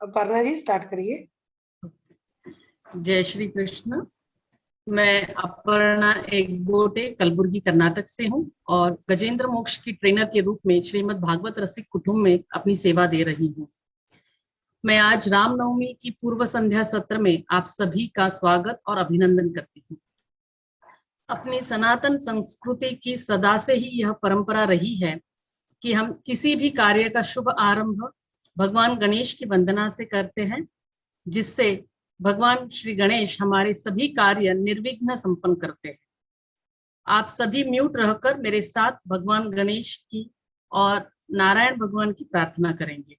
Aparna ji start करिए। जय श्री कृष्ण। मैं अपर्णा एकबोटे कलबुर्गी कर्नाटक से हूँ और गजेंद्र मोक्ष की ट्रेनर के रूप में श्रीमद् भागवत रसिक कुटुंब में अपनी सेवा दे रही हूँ। मैं आज रामनवमी की पूर्व संध्या सत्र में आप सभी का स्वागत और अभिनंदन करती हूँ। अपनी सनातन संस्कृति की सदा से ही यह परंपरा रही है कि हम किसी भी कार्य का शुभ आरंभ भगवान गणेश की वंदना से करते हैं, जिससे भगवान श्री गणेश हमारे सभी कार्य निर्विघ्न संपन्न करते हैं। आप सभी म्यूट रहकर मेरे साथ भगवान गणेश की और नारायण भगवान की प्रार्थना करेंगे।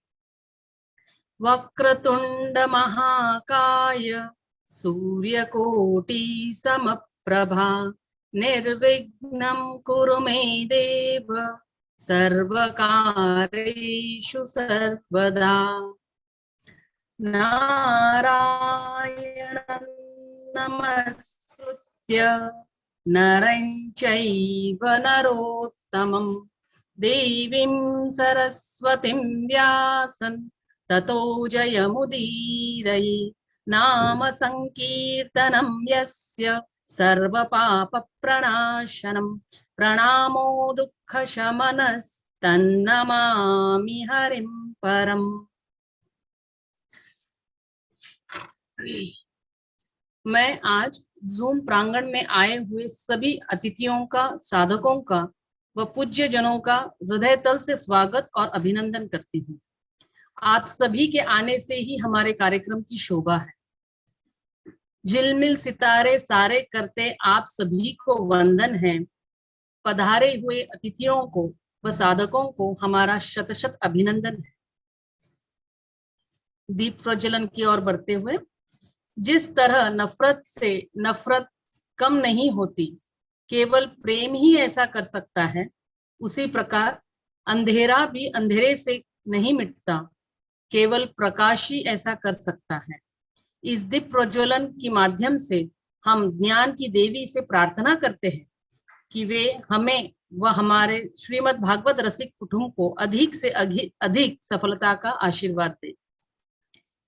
वक्रतुंड महाकाय सूर्यकोटि समप्रभा निर्विघ्नं कुरु मे देव सर्वकार्येषु सर्वदा। नारायणं नमस्कृत्य नरं चैव नरोत्तमं देवीं सरस्वतीं व्यासं ततो जयमुदीरये। नाम संकीर्तनं यस्य सर्वपापप्रणाशनं प्रणामो दुःखशमनस्तन्नमामि हरिं परम्। मैं आज जूम प्रांगण में आए हुए सभी अतिथियों का, साधकों का व पूज्य जनों का हृदय तल से स्वागत और अभिनंदन करती हूँ। आप सभी के आने से ही हमारे कार्यक्रम की शोभा है। झिलमिल सितारे सारे करते आप सभी को वंदन है। पधारे हुए अतिथियों को व साधकों को हमारा शत शत अभिनंदन है। दीप प्रज्वलन की ओर बढ़ते हुए, जिस तरह नफरत से नफरत कम नहीं होती, केवल प्रेम ही ऐसा कर सकता है, उसी प्रकार अंधेरा भी अंधेरे से नहीं मिटता, केवल प्रकाश ही ऐसा कर सकता है। इस दीप प्रज्वलन के माध्यम से हम ज्ञान की देवी से प्रार्थना करते हैं कि वे हमें व हमारे श्रीमद् भागवत रसिक कुटुंब को अधिक से अधिक सफलता का आशीर्वाद दे।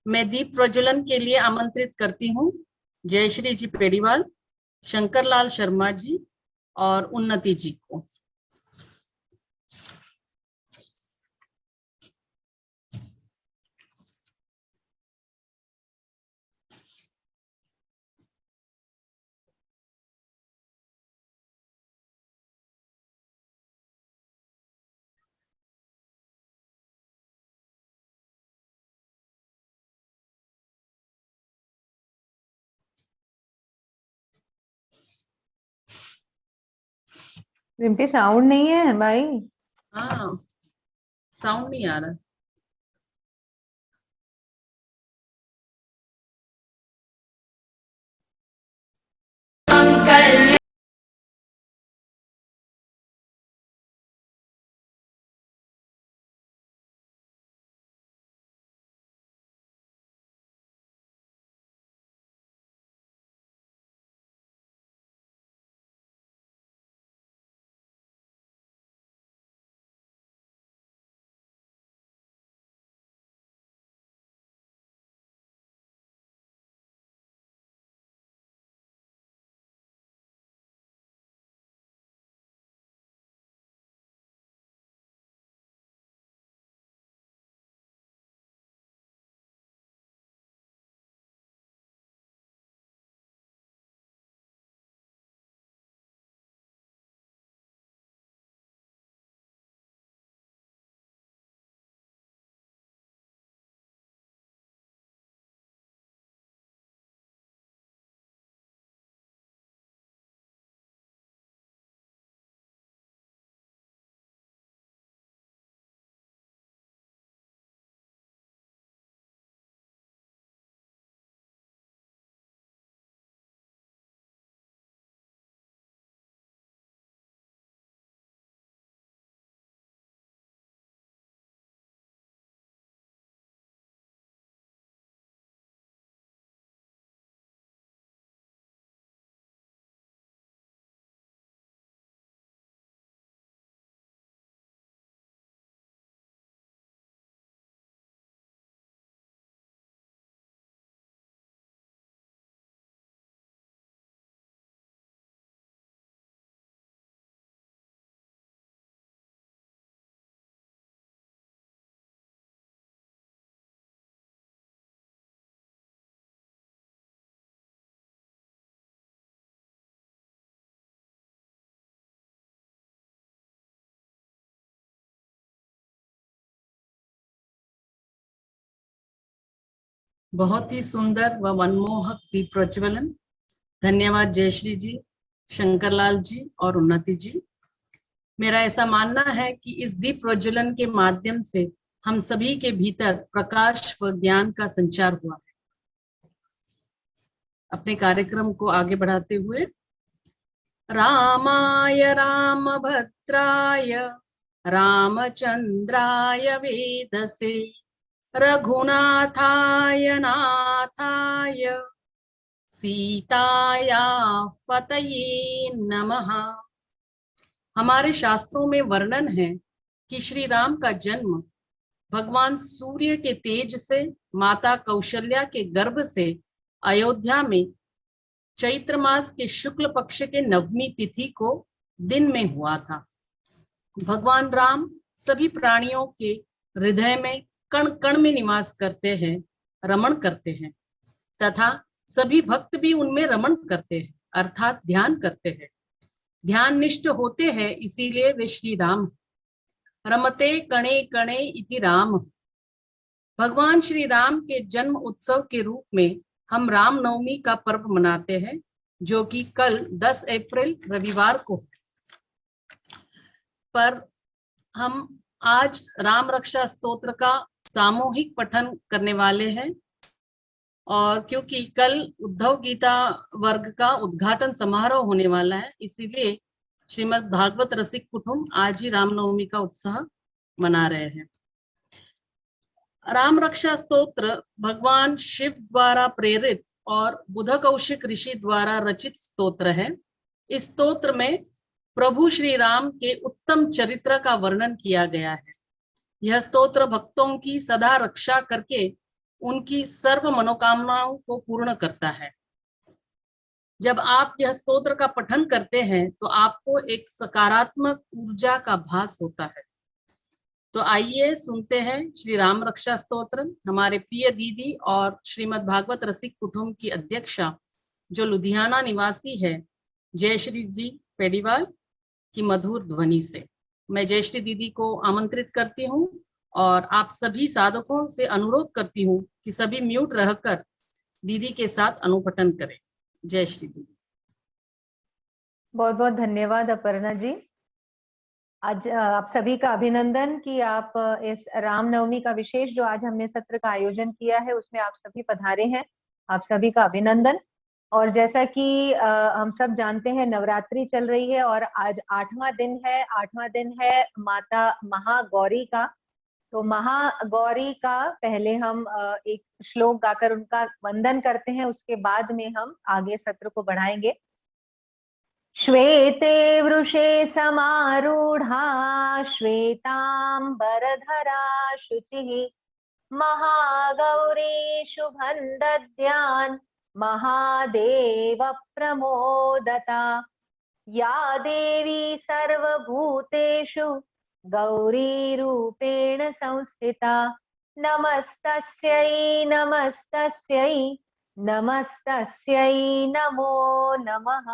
मैं दीप प्रज्वलन के लिए आमंत्रित करती हूँ जयश्री जी पेड़ीवाल, शंकरलाल शर्मा जी और उन्नति जी को। रिम्पी साउंड नहीं है भाई। हाँ, साउंड नहीं आ रहा। बहुत ही सुंदर व मनमोहक दीप प्रज्वलन। धन्यवाद जयश्री जी, शंकरलाल जी और उन्नति जी। मेरा ऐसा मानना है कि इस दीप प्रज्वलन के माध्यम से हम सभी के भीतर प्रकाश व ज्ञान का संचार हुआ है। अपने कार्यक्रम को आगे बढ़ाते हुए रामाय रामभद्राय रामचंद्राय वेदसे रघुनाथाय नाथाय सीताया पतये नमः। हमारे शास्त्रों में वर्णन है कि श्री राम का जन्म भगवान सूर्य के तेज से माता कौशल्या के गर्भ से अयोध्या में चैत्र मास के शुक्ल पक्ष के नवमी तिथि को दिन में हुआ था। भगवान राम सभी प्राणियों के हृदय में कण कण में निवास करते हैं, रमण करते हैं तथा सभी भक्त भी उनमें रमण करते हैं, अर्थात ध्यान करते हैं, ध्यान निष्ठ होते हैं, इसीलिए वे श्री राम। रमते कणे कणे इति राम। भगवान श्री राम के जन्म उत्सव के रूप में हम रामनवमी का पर्व मनाते हैं, जो कि कल 10 अप्रैल रविवार को। पर हम आज राम रक्षा स्तोत्र का सामूहिक पठन करने वाले हैं, और क्योंकि कल उद्धव गीता वर्ग का उद्घाटन समारोह होने वाला है, इसीलिए श्रीमद् भागवत रसिक कुटुंब आज ही रामनवमी का उत्साह मना रहे हैं। राम रक्षा स्तोत्र भगवान शिव द्वारा प्रेरित और बुध कौशिक ऋषि द्वारा रचित स्तोत्र है। इस स्तोत्र में प्रभु श्री राम के उत्तम चरित्र का वर्णन किया गया है। यह स्तोत्र भक्तों की सदा रक्षा करके उनकी सर्व मनोकामनाओं को पूर्ण करता है। जब आप यह स्तोत्र का पठन करते हैं तो आपको एक सकारात्मक ऊर्जा का भास होता है। तो आइए सुनते हैं श्री राम रक्षा स्तोत्र। हमारे प्रिय दीदी और श्रीमद् भागवत रसिक कुटुंब की अध्यक्षा, जो लुधियाना निवासी है, जयश्री जी पेडीवाल की मधुर ध्वनि से मैं जयश्री दीदी को आमंत्रित करती हूँ और आप सभी साधकों से अनुरोध करती हूँ कि सभी म्यूट रहकर दीदी के साथ अनुपठन करें। जयश्री दीदी। बहुत बहुत धन्यवाद अपर्णा जी। आज आप सभी का अभिनंदन कि आप इस रामनवमी का विशेष जो आज हमने सत्र का आयोजन किया है उसमें आप सभी पधारे हैं। आप सभी का अभिनंदन। और जैसा कि हम सब जानते हैं नवरात्रि चल रही है और आज 8वां दिन है माता महागौरी का। तो महागौरी का पहले हम एक श्लोक गाकर उनका वंदन करते हैं, उसके बाद में हम आगे सत्र को बढ़ाएंगे। श्वेते वृषे समारूढ़ा श्वेतांबरधरा शुचिः महागौरी शुभं दद्यान् महादेव प्रमोदता। या देवी सर्वभूतेषु गौरी रूपेण संस्थिता। नमस्तस्यै नमस्तस्यै नमस्तस्यै नमो नमः।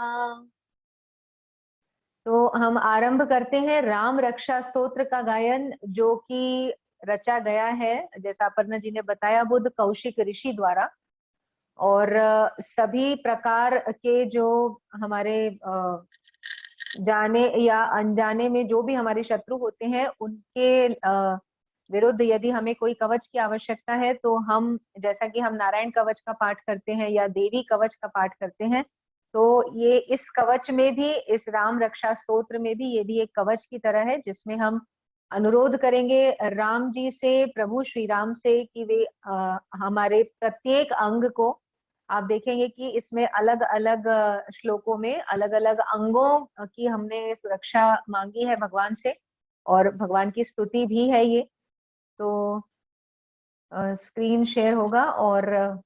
तो हम आरंभ करते हैं राम रक्षा स्तोत्र का गायन, जो कि रचा गया है जैसा अपर्णा जी ने बताया बुध कौशिक ऋषि द्वारा। और सभी प्रकार के जो हमारे जाने या अनजाने में जो भी हमारे शत्रु होते हैं उनके विरुद्ध यदि हमें कोई कवच की आवश्यकता है तो हम, जैसा कि हम नारायण कवच का पाठ करते हैं या देवी कवच का पाठ करते हैं, तो ये इस कवच में भी, इस राम रक्षा स्तोत्र में भी, ये भी एक कवच की तरह है जिसमें हम अनुरोध करेंगे राम जी से, प्रभु श्री राम से कि वे हमारे प्रत्येक अंग को, आप देखेंगे कि इसमें अलग अलग श्लोकों में अलग अलग अंगों की हमने सुरक्षा मांगी है भगवान से और भगवान की स्तुति भी है ये। तो स्क्रीन शेयर होगा और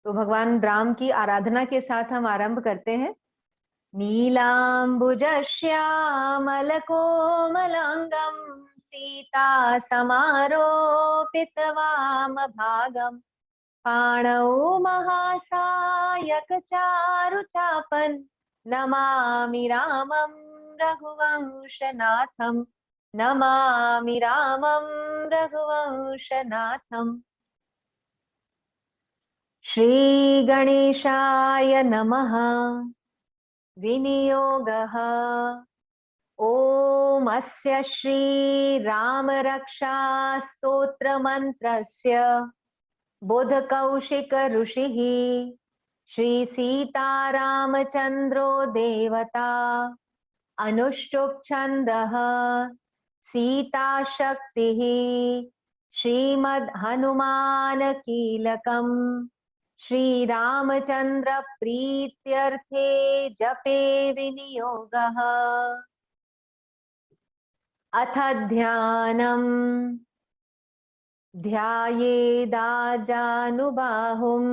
तो भगवान राम की आराधना के साथ हम आरंभ करते हैं। नीलाम्बुजश्यामलकोमलाङ्गं सीता समारोपितवामभागं पाणौ महासायकचारुचापन् नमामि रामं रघुवंशनाथं। नमामि रामं रघुवंशनाथम्। श्रीगणेशाय नमः। विनियोगः। ॐ अस्य श्रीरामरक्षा स्तोत्रमन्त्रस्य बुधकौशिक ऋषिः श्रीसीतारामचन्द्रो देवता अनुष्टुप् छन्दः सीताशक्तिः श्रीमद् हनुमान कीलकम् श्रीरामचन्द्र प्रीत्यर्थे जपे विनियोगः। अथ ध्यानम्। ध्यायेदाजानुबाहुं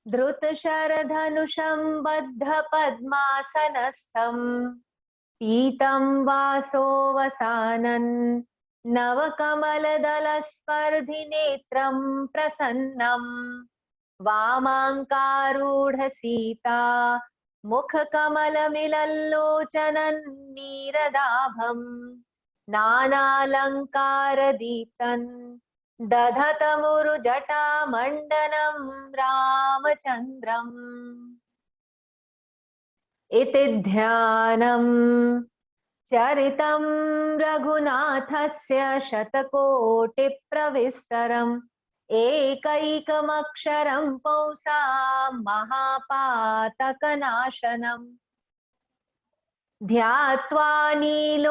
धृतशरधनुषं बद्धपद्मासनस्थम् पीतं वासोऽवसानन् नवकमलदलस्पर्धिनेत्रं प्रसन्नम् वामाङ्कारूढसीता मुखकमलमिलल्लोचनन् नीरदाभम् नानालङ्कारदीप्तन् दधतमुरुजटामण्डनं रामचन्द्रम्। इति ध्यानम्। चरितं रघुनाथस्य शतकोटिप्रविस्तरम् एकैकमक्षरं पौंसा महापातकनाशनम् ध्यात्वा नीलोत्पलश्यामं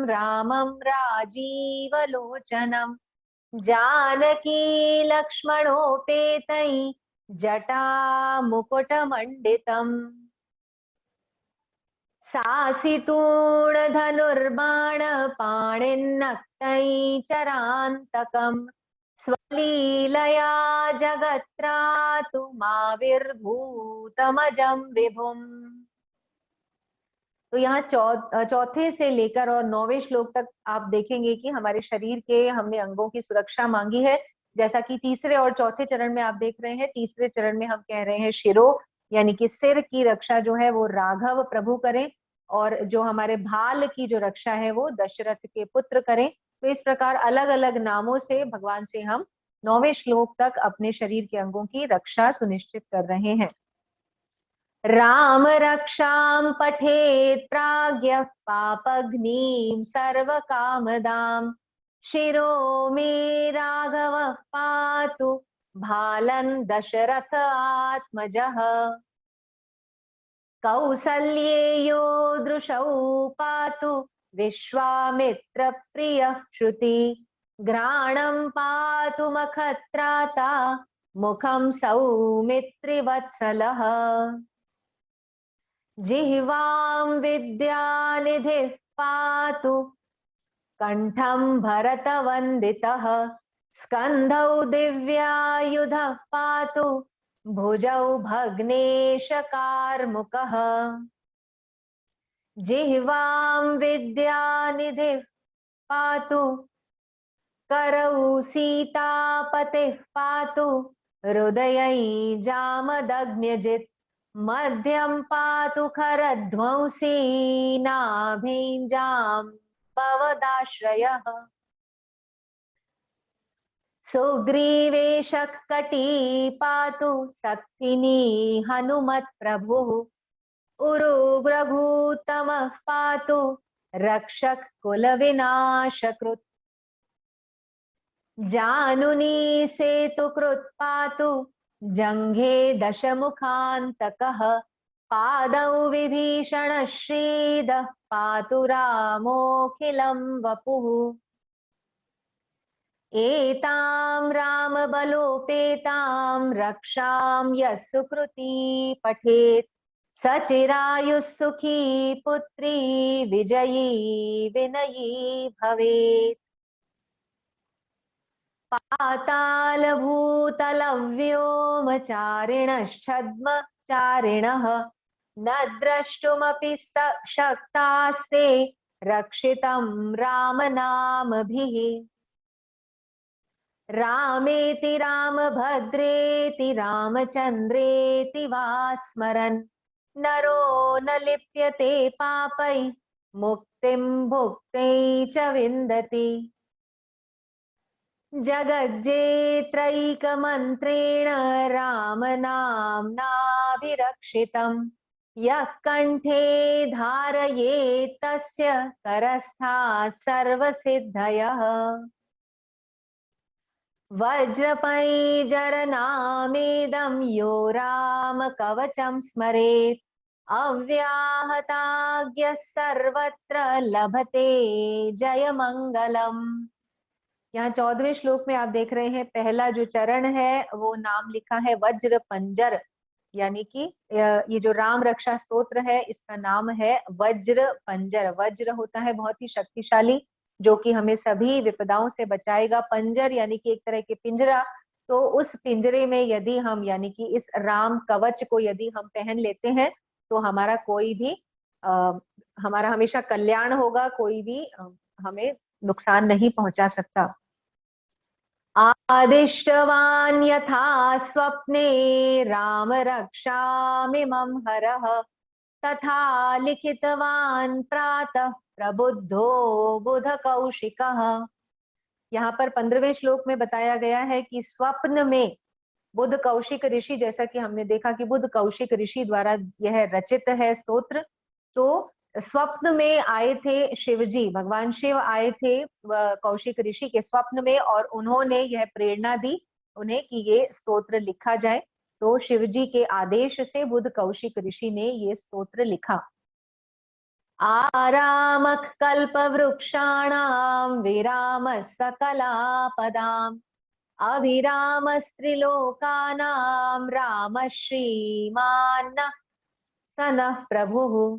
रामं राजीवलोचनं जानकी लक्ष्मणोपेतै जटामुकुटमण्डितम् सासितूणधनुर्बाणपाणिन्नक्तै चरान्तकम् स्वलीलया जगत्रातुमाविर्भूतमजं विभुम्। तो यहाँ चौथे से लेकर और 9वें श्लोक तक आप देखेंगे कि हमारे शरीर के हमने अंगों की सुरक्षा मांगी है। जैसा कि तीसरे और चौथे चरण में आप देख रहे हैं, तीसरे चरण में हम कह रहे हैं शिरो यानी कि सिर की रक्षा जो है वो राघव प्रभु करें और जो हमारे भाल की जो रक्षा है वो दशरथ के पुत्र करें। तो इस प्रकार अलग अलग नामों से भगवान से हम 9वें श्लोक तक अपने शरीर के अंगों की रक्षा सुनिश्चित कर रहे हैं। राम रक्षां पठेत् प्राज्ञः पापघ्नीं सर्वकामदां शिरो मे राघवः पातु भालन् दशरथ आत्मजः कौसल्येयो दृशौ पातु विश्वामित्र प्रियः श्रुति घ्राणं पातु मखत्राता मुखं सौमित्रिवत्सलः जिह्वां विद्यानिधिः पातु कंठं भरतवन्दितः स्कन्धौ दिव्यायुधः पातु भुजौ भग्नेशकार्मुकः जिह्वां विद्यानिधिः पातु करौ सीतापतिः पातु हृदयै जामदग्न्यजित् मध्यं पातु खरध्वंसी नाभिं पवदाश्रयः सुग्रीवेशः कटी पातु सक्थिनी हनुमत्प्रभुः उरुग्रभूतमः पातु रक्षक कुलविनाशकृत् जानुनी सेतुकृत् पातु जङ्घे दशमुखान्तकः पादौ विभीषणः श्रीदः पातु रामोऽखिलं वपुः एतां रामबलोपेतां रक्षां यः सुकृती पठेत् सचिरायुः सुखी पुत्री विजयी विनयी भवेत् पातालभूतलव्योमचारिणश्छद्मचारिणः न द्रष्टुमपि शक्तास्ते रक्षितं रामनामभिः रामेति रामभद्रेति रामचन्द्रेति वा स्मरन् नरो न लिप्यते पापैः मुक्तिं भुक्त्यै च विन्दति। जगज्जेत्रैकमन्त्रेण रामनाम्नाभिरक्षितम् यः कण्ठे धारयेत् तस्य करस्थाः सर्वसिद्धयः। वज्रपैजरनामेदं यो रामकवचं स्मरेत् अव्याहताज्ञः सर्वत्र लभते जयमंगलम्। यहाँ 14वें श्लोक में आप देख रहे हैं, पहला जो चरण है वो नाम लिखा है वज्र पंजर, यानी कि ये जो राम रक्षा स्तोत्र है इसका नाम है वज्र पंजर। वज्र होता है बहुत ही शक्तिशाली जो कि हमें सभी विपदाओं से बचाएगा। पंजर यानी कि एक तरह के पिंजरा, तो उस पिंजरे में यदि हम यानी कि इस राम कवच को यदि हम पहन लेते हैं तो हमारा कोई भी हमारा हमेशा कल्याण होगा, कोई भी हमें नुकसान नहीं पहुंचा सकता। आदिष्टवान् यथा स्वप्ने राम रक्षामिमं हरः तथा लिखितवान् प्रातः प्रबुद्धो बुध कौशिकः। यहाँ पर 15वें श्लोक में बताया गया है कि स्वप्न में बुध कौशिक ऋषि, जैसा कि हमने देखा कि बुध कौशिक ऋषि द्वारा यह रचित है स्तोत्र, तो स्वप्न में आए थे शिवजी, भगवान शिव आए थे कौशिक ऋषि के स्वप्न में और उन्होंने यह प्रेरणा दी उन्हें कि ये स्तोत्र लिखा जाए। तो शिवजी के आदेश से बुध कौशिक ऋषि ने ये स्तोत्र लिखा। आरामः कल्पवृक्षाणां विरामः सकलापदाम् अभिरामस्त्रिलोकानां रामः श्रीमान् सनः प्रभुः।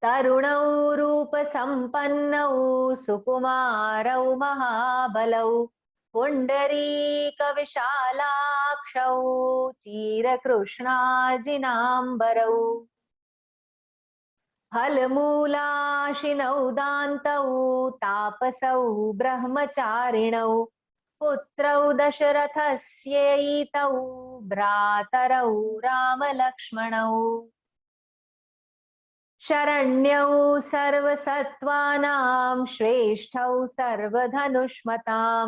तरुणौ रूपसम्पन्नौ सुकुमारौ महाबलौ पुण्डरीकविशालाक्षौ चिरकृष्णाजिनाम्बरौ फलमूलाशिनौ दान्तौ तापसौ ब्रह्मचारिणौ पुत्रौ दशरथस्यैतौ भ्रातरौ रामलक्ष्मणौ शरण्यौ सर्वसत्त्वानां श्रेष्ठौ सर्वधनुष्मतां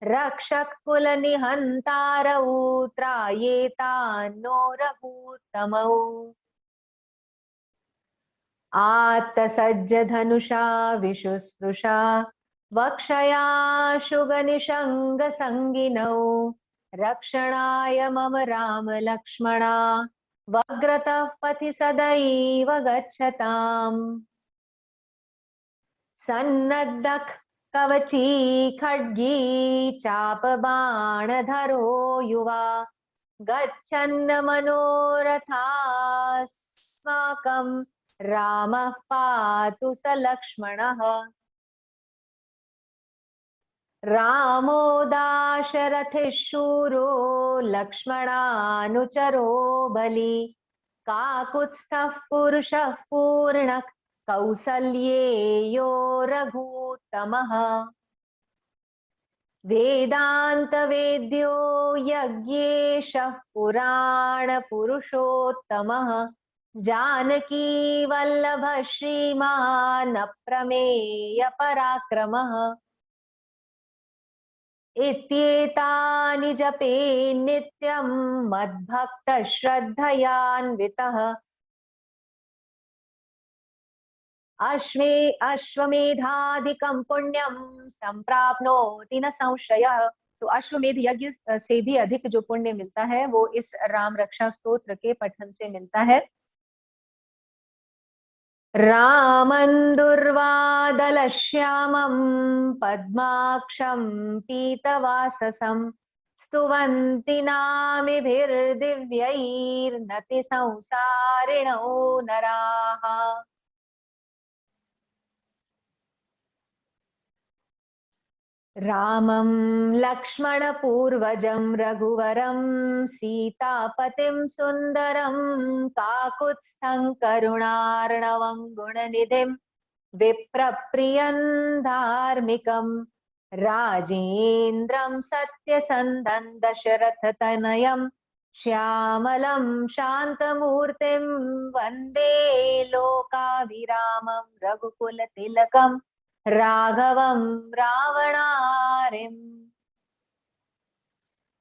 रक्षक कुलनिहन्तारौ त्रायेतान्नो रघुत्तमौ आत्तसज्जधनुषा विशुस्पृशा वक्षया शुगनिषङ्गसङ्गिनौ रक्षणाय मम राम लक्ष्मणा वग्रतः पथि सदैव गच्छताम्। सन्नद्धः कवची खड्गी चापबाणधरो युवा गच्छन्न मनोरथास्माकं रामः पातु स लक्ष्मणः। रामो दाशरथिः शूरो लक्ष्मणानुचरो बली काकुत्स्थः पुरुषः पूर्णः कौसल्येयो रघुत्तमः। वेदान्तवेद्यो यज्ञेशः पुराणपुरुषोत्तमः जानकी वल्लभः श्रीमान् अप्रमेय पराक्रमः। इत्येतानि जपे नित्यं मद्भक्तः श्रद्धयान्वितः अश्वमेधाधिकं पुण्यं संप्राप्नोति न संशयः। तो अश्वमेध यज्ञ से भी अधिक जो पुण्य मिलता है वो इस राम रक्षा स्तोत्र के पठन से मिलता है। रामं दुर्वादलश्यामं पद्माक्षं पीतवाससं स्तुवन्ति नामिभिर्दिव्यैर्नति संसारिणो नराः। रामं लक्ष्मणपूर्वजं रघुवरं सीतापतिं सुन्दरं काकुत्स्थं करुणार्णवं गुणनिधिं विप्रप्रियं धार्मिकं राजेन्द्रं सत्यसन्धं दशरथतनयं श्यामलं शान्तमूर्तिं वन्दे लोकाभिरामं रघुकुलतिलकं राघवं रावणारिम्।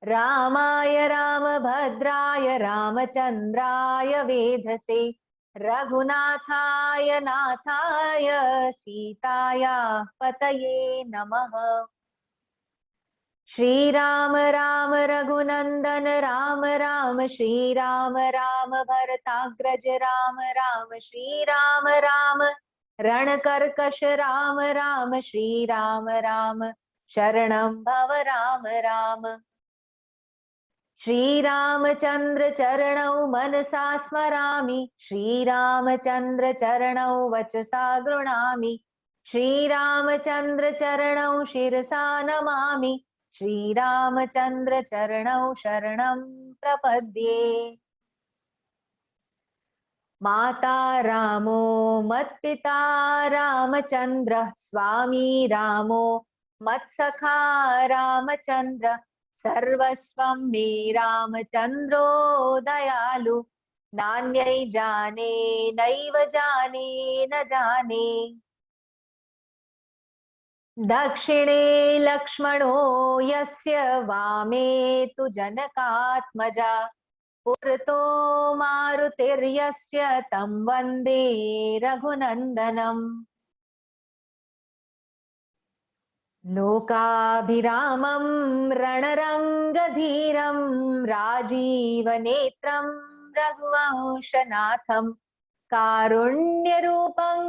रामाय रामभद्राय रामचन्द्राय वेधसे रघुनाथाय नाथाय सीताया पतये नमः। श्रीराम राम रघुनंदन राम राम श्रीराम राम भरताग्रज राम राम श्रीराम राम रणकर्कश राम राम श्रीराम राम शरणं भव राम राम। श्रीरामचंद्र चरणौ मनसा स्मरामि श्रीरामचंद्र चरणौ वचसा गृह्णामि श्रीरामचंद्र चरणौ शिरसा नमामि श्रीरामचंद्र चरणौ शरणं प्रपद्ये। माता रामो मत्पिता रामचंद्र स्वामी रामो मत्सखा रामचंद्र सर्वस्वं मे रामचंद्रो दयालु नान्यै जाने नैव जाने न जाने। दक्षिणे लक्ष्मणो यस्य वामे तु जनकात्मजा पुरतो मारुतिर्यस्य तं वन्दे रघुनन्दनम्। लोकाभिरामं रणरङ्गधीरं राजीवनेत्रं रघुवंशनाथं कारुण्यरूपं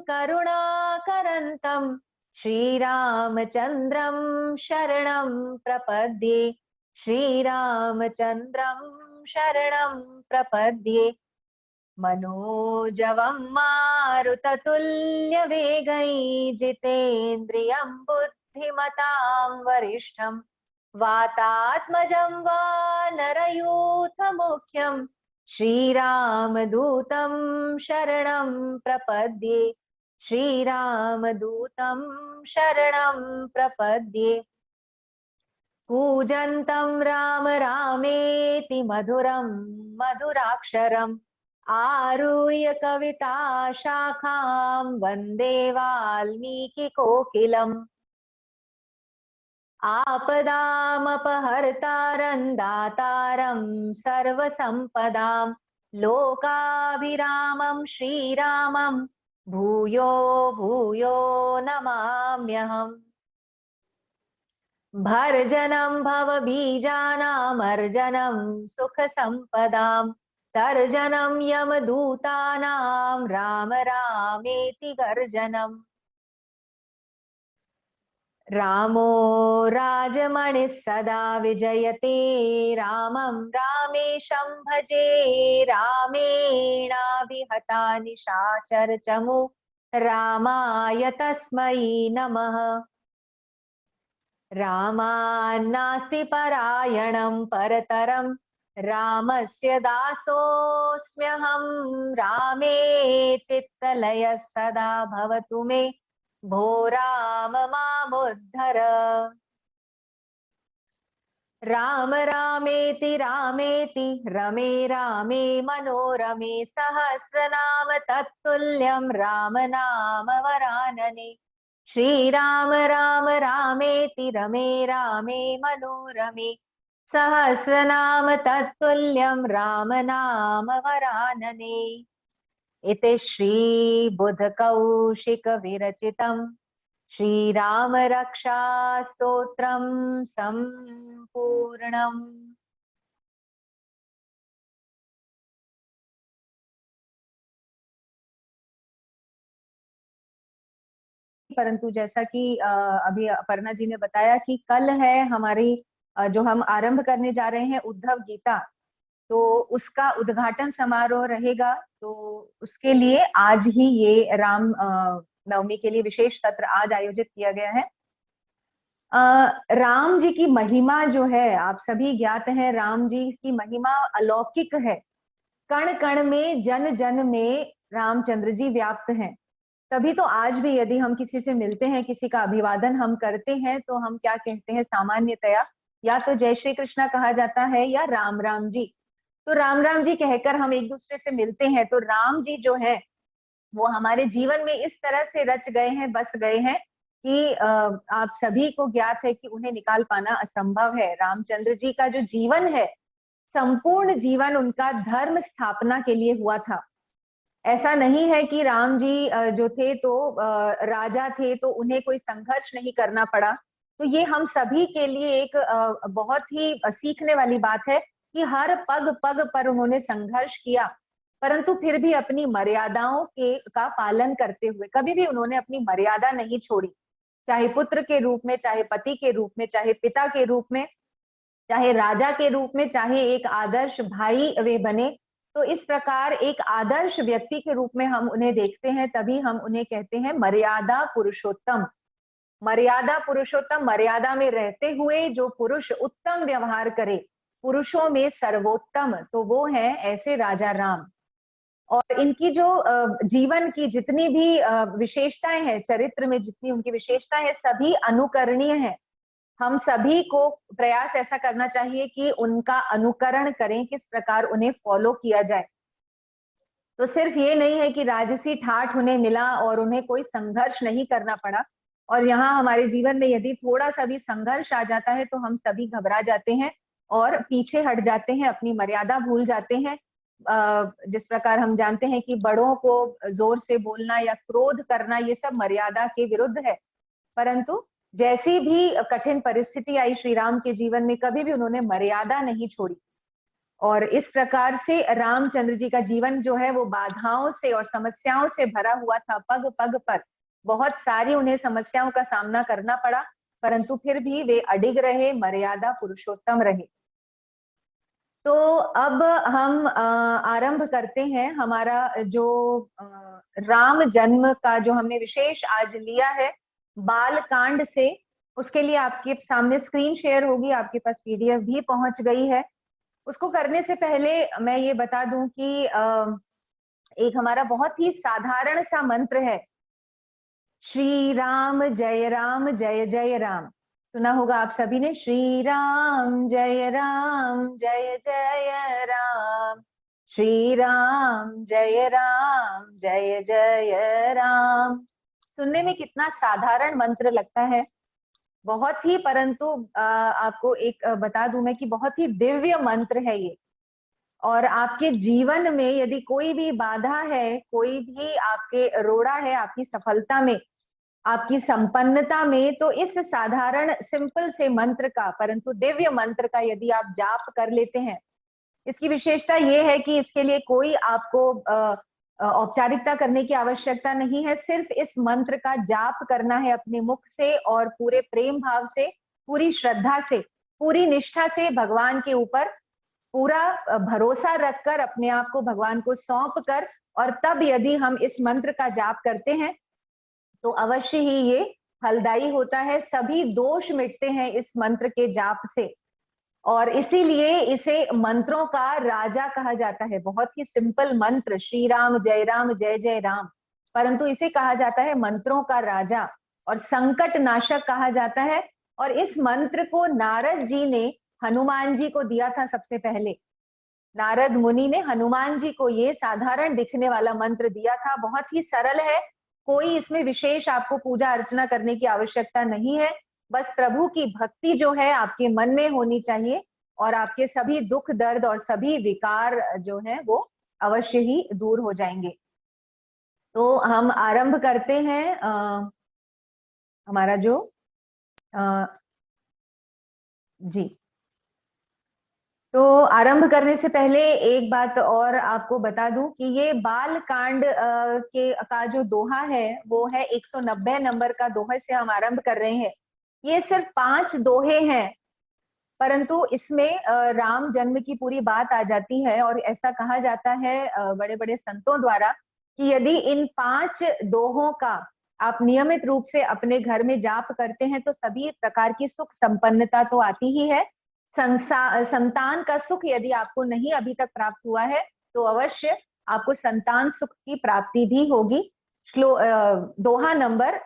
करुणाकरन्तं श्रीरामचन्द्रं शरणं प्रपद्ये श्रीरामचन्द्रं शरणं प्रपद्ये। मनोजवं मारुततुल्यवेगै जितेन्द्रियं बुद्धिमतां वरिष्ठं वातात्मजं वानरयूथमुख्यं श्रीरामदूतं शरणं प्रपद्ये श्रीरामदूतं शरणं प्रपद्ये। कूजन्तं राम रामेति मधुरं मधुराक्षरम् आरुह्य कविता शाखां वन्दे वाल्मीकिकोकिलम्। आपदामपहर्तारं दातारं सर्वसम्पदां लोकाभिरामं श्रीरामं भूयो भूयो नमाम्यहम्। भर्जनं भवबीजानामर्जनं सुखसम्पदां तर्जनं यमदूतानां राम रामेति गर्जनम्। रामो राजमणिः सदा विजयते रामं रामेशं भजे रामेणाभिहता निशाचर चमु रामाय तस्मै नमः। रामान्नास्ति परायणं परतरं रामस्य दासोऽस्म्यहं रामे चित्तलयः सदा भवतु मे भो राम मामुद्धर। राम रामेति रामेति रमे रामे मनोरमे सहस्रनाम तत्तुल्यं राम नाम वरानने। श्रीराम राम रामेति रमे रामे मनोरमे सहस्रनाम तत्तुल्यं राम नाम वरानने। इति श्री बुधकौशिक विरचितं श्रीराम रक्षा स्तोत्रं संपूर्णम्। परंतु जैसा कि अभी अपर्णा जी ने बताया कि कल है हमारी जो हम आरंभ करने जा रहे हैं उद्धव गीता, तो उसका उद्घाटन समारोह रहेगा। तो उसके लिए आज ही ये राम नवमी के लिए विशेष सत्र आज आयोजित किया गया है। राम जी की महिमा जो है आप सभी ज्ञात हैं, राम जी की महिमा अलौकिक है। कण कण में जन जन में रामचंद्र जी व्याप्त हैं। तभी तो आज भी यदि हम किसी से मिलते हैं, किसी का अभिवादन हम करते हैं, तो हम क्या कहते हैं सामान्यतया, या तो जय श्री कृष्णा कहा जाता है या राम राम जी। तो राम राम जी कहकर हम एक दूसरे से मिलते हैं। तो राम जी जो है वो हमारे जीवन में इस तरह से रच गए हैं, बस गए हैं कि आप सभी को ज्ञात है कि उन्हें निकाल पाना असंभव है। रामचंद्र जी का जो जीवन है, संपूर्ण जीवन उनका धर्म स्थापना के लिए हुआ था। ऐसा नहीं है कि राम जी जो थे तो राजा थे तो उन्हें कोई संघर्ष नहीं करना पड़ा। तो ये हम सभी के लिए एक बहुत ही सीखने वाली बात है कि हर पग पग पर उन्होंने संघर्ष किया, परंतु फिर भी अपनी मर्यादाओं का पालन करते हुए कभी भी उन्होंने अपनी मर्यादा नहीं छोड़ी, चाहे पुत्र के रूप में, चाहे पति के रूप में, चाहे पिता के रूप में, चाहे राजा के रूप में, चाहे एक आदर्श भाई वे बने। तो इस प्रकार एक आदर्श व्यक्ति के रूप में हम उन्हें देखते हैं, तभी हम उन्हें कहते हैं मर्यादा पुरुषोत्तम। मर्यादा पुरुषोत्तम, मर्यादा में रहते हुए जो पुरुष उत्तम व्यवहार करे, पुरुषों में सर्वोत्तम, तो वो है ऐसे राजा राम। और इनकी जो जीवन की जितनी भी विशेषताएं हैं, चरित्र में जितनी उनकी विशेषताएं हैं, सभी अनुकरणीय हैं। हम सभी को प्रयास ऐसा करना चाहिए कि उनका अनुकरण करें, किस प्रकार उन्हें फॉलो किया जाए। तो सिर्फ ये नहीं है कि राजसी ठाठ उन्हें मिला और उन्हें कोई संघर्ष नहीं करना पड़ा। और यहाँ हमारे जीवन में यदि थोड़ा सा भी संघर्ष आ जाता है तो हम सभी घबरा जाते हैं और पीछे हट जाते हैं, अपनी मर्यादा भूल जाते हैं। जिस प्रकार हम जानते हैं कि बड़ों को जोर से बोलना या क्रोध करना, ये सब मर्यादा के विरुद्ध है। परंतु जैसी भी कठिन परिस्थिति आई श्री राम के जीवन में, कभी भी उन्होंने मर्यादा नहीं छोड़ी। और इस प्रकार से रामचंद्र जी का जीवन जो है वो बाधाओं से और समस्याओं से भरा हुआ था। पग पग पर बहुत सारी उन्हें समस्याओं का सामना करना पड़ा, परंतु फिर भी वे अडिग रहे, मर्यादा पुरुषोत्तम रहे। तो अब हम आरंभ करते हैं हमारा जो राम जन्म का जो हमने विशेष आज लिया है बाल कांड से। उसके लिए आपके सामने स्क्रीन शेयर होगी, आपके पास पीडीएफ भी पहुंच गई है। उसको करने से पहले मैं ये बता दूं कि एक हमारा बहुत ही साधारण सा मंत्र है, श्री राम जय जय राम। सुना होगा आप सभी ने, श्री राम जय जय राम, श्री राम जय जय राम। सुनने में कितना साधारण मंत्र लगता है, बहुत ही, परंतु आपको एक बता दूं मैं कि बहुत ही दिव्य मंत्र है ये। और आपके जीवन में यदि कोई भी बाधा है, कोई भी आपके रोड़ा है आपकी सफलता में, आपकी संपन्नता में, तो इस साधारण सिंपल से मंत्र का, परंतु दिव्य मंत्र का यदि आप जाप कर लेते हैं, इसकी विशेषता ये है कि इसके लिए कोई आपको औपचारिकता करने की आवश्यकता नहीं है। सिर्फ इस मंत्र का जाप करना है अपने मुख से और पूरे प्रेम भाव से, पूरी श्रद्धा से, पूरी निष्ठा से, भगवान के ऊपर पूरा भरोसा रखकर, अपने आप को भगवान को सौंप कर, और तब यदि हम इस मंत्र का जाप करते हैं तो अवश्य ही ये फलदायी होता है। सभी दोष मिटते हैं इस मंत्र के जाप से, और इसीलिए इसे मंत्रों का राजा कहा जाता है। बहुत ही सिंपल मंत्र, श्री राम जय जय राम, परंतु इसे कहा जाता है मंत्रों का राजा और संकट नाशक कहा जाता है। और इस मंत्र को नारद जी ने हनुमान जी को दिया था सबसे पहले। नारद मुनि ने हनुमान जी को ये साधारण दिखने वाला मंत्र दिया था। बहुत ही सरल है, कोई इसमें विशेष आपको पूजा अर्चना करने की आवश्यकता नहीं है। बस प्रभु की भक्ति जो है आपके मन में होनी चाहिए, और आपके सभी दुख दर्द और सभी विकार जो है वो अवश्य ही दूर हो जाएंगे। तो हम आरंभ करते हैं हमारा जो जी। तो आरंभ करने से पहले एक बात और आपको बता दूं कि ये बाल कांड का जो दोहा है वो है 190 नंबर का दोहे से हम आरंभ कर रहे हैं। ये सिर्फ 5 दोहे हैं, परंतु इसमें राम जन्म की पूरी बात आ जाती है। और ऐसा कहा जाता है बड़े बड़े संतों द्वारा कि यदि इन 5 दोहों का आप नियमित रूप से अपने घर में जाप करते हैं तो सभी प्रकार की सुख संपन्नता तो आती ही है। संतान का सुख यदि आपको नहीं अभी तक प्राप्त हुआ है तो अवश्य आपको संतान सुख की प्राप्ति भी होगी। दोहा नंबर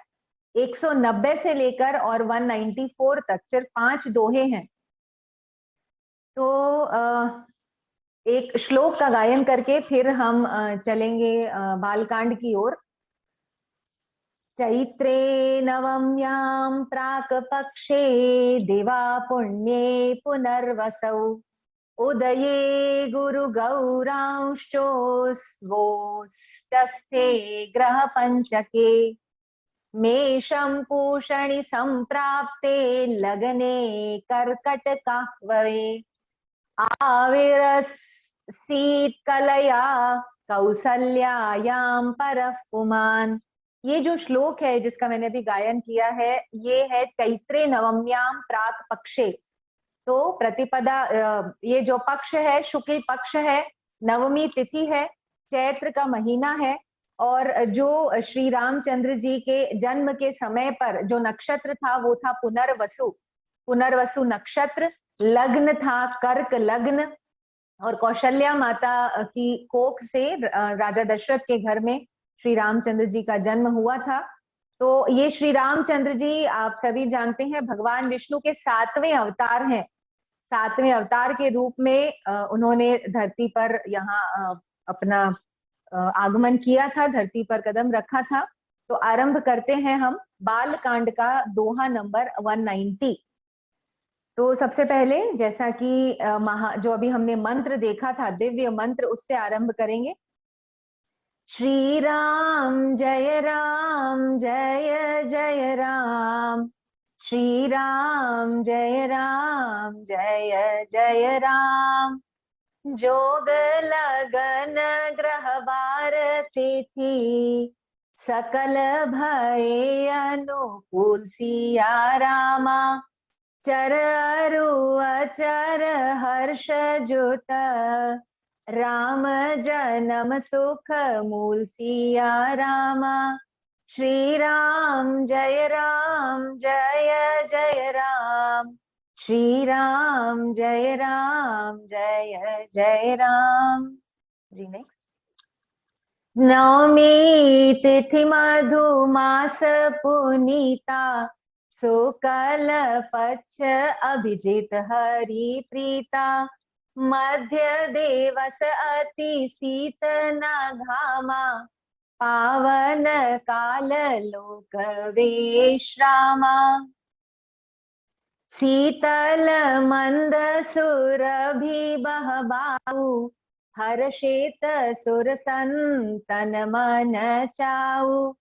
190 से लेकर और 194 तक सिर्फ 5 दोहे हैं। तो एक श्लोक का गायन करके फिर हम चलेंगे बालकांड की ओर। चैत्रे नवम्यां प्राक्पक्षे दिवा पुण्ये पुनर्वसौ उदये गुरुगौरांशोऽस्ते ग्रह पंचके मेषं पूषणि संप्राप्ते लग्ने कर्कटकाह्वये आविरसीत्कलया कौसल्यायां परः पुमान्। ये जो श्लोक है जिसका मैंने अभी गायन किया है, ये है चैत्रे नवम्यां प्राक पक्षे। तो प्रतिपदा, ये जो पक्ष है शुक्ल पक्ष है, नवमी तिथि है, चैत्र का महीना है, और जो श्री रामचंद्र जी के जन्म के समय पर जो नक्षत्र था वो था पुनर्वसु। पुनर्वसु नक्षत्र, लग्न था कर्क लग्न, और कौशल्या माता की कोख से राजा दशरथ के घर में श्री रामचंद्र जी का जन्म हुआ था। तो ये श्री रामचंद्र जी आप सभी जानते हैं भगवान विष्णु के 7वें अवतार हैं। 7वें अवतार के रूप में उन्होंने धरती पर यहाँ अपना आगमन किया था, धरती पर कदम रखा था। तो आरंभ करते हैं हम बाल कांड का दोहा नंबर 190। तो सबसे पहले जैसा कि जो अभी हमने मंत्र देखा था, दिव्य मंत्र, उससे आरंभ करेंगे। श्री राम जय जय राम, श्री राम जय जय राम। जोग लगन ग्रह बार तिथि, सकल भय अनुकूल सिया रामा। चर अरु अचर हर्ष जुत, राम जन्म सुख मूल सिया रामा। श्री राम जय जय राम, श्री राम जय जय राम। जी नेक्स्ट। नवमी तिथि मधुमास पुनीता, शुक्ल पक्ष अभिजित हरि प्रीता। मध्य दिवस अति शीत न घामा, पावन काल लोक विश्रामा। शीतल मंद सुरभि बहबाऊ, हर्षित सुर संतन मन चाऊ।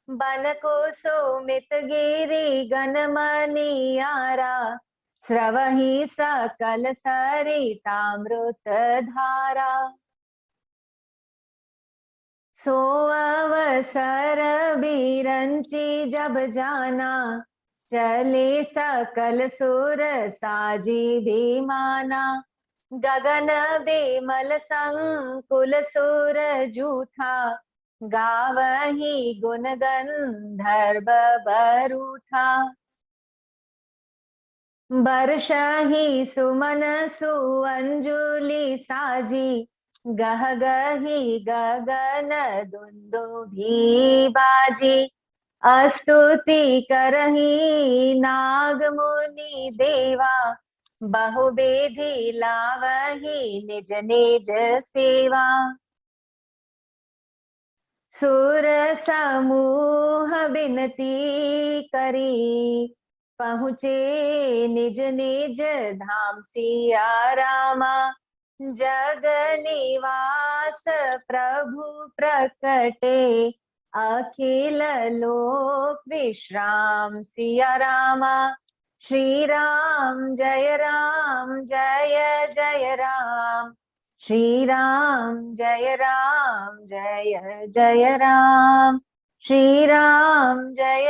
बन कुसुमित गिरि गण मनियारा, स्रवहि सकल सरितामृत धारा। सो अवसर बिरंची जब जाना, चले सकल सुर साजी विमाना। गगन बेमल संकुल सुर जूथा, गावही गुण गंधर्व बरूथा। बर्षहि सुमन सुअंजुलि साजी, गह गही गगन दुंदुभि बाजी। स्तुति करही नाग मुनि देवा, बहुबेधि लावही निज निज सेवा। सुर समूह बिनती करी, पहुँचे निज निज धाम सिया रामा। जग निवास प्रभु प्रकटे, अखिल लोक विश्राम सिया रामा। श्री राम जय जय राम, श्री राम जय जय राम। श्री राम जय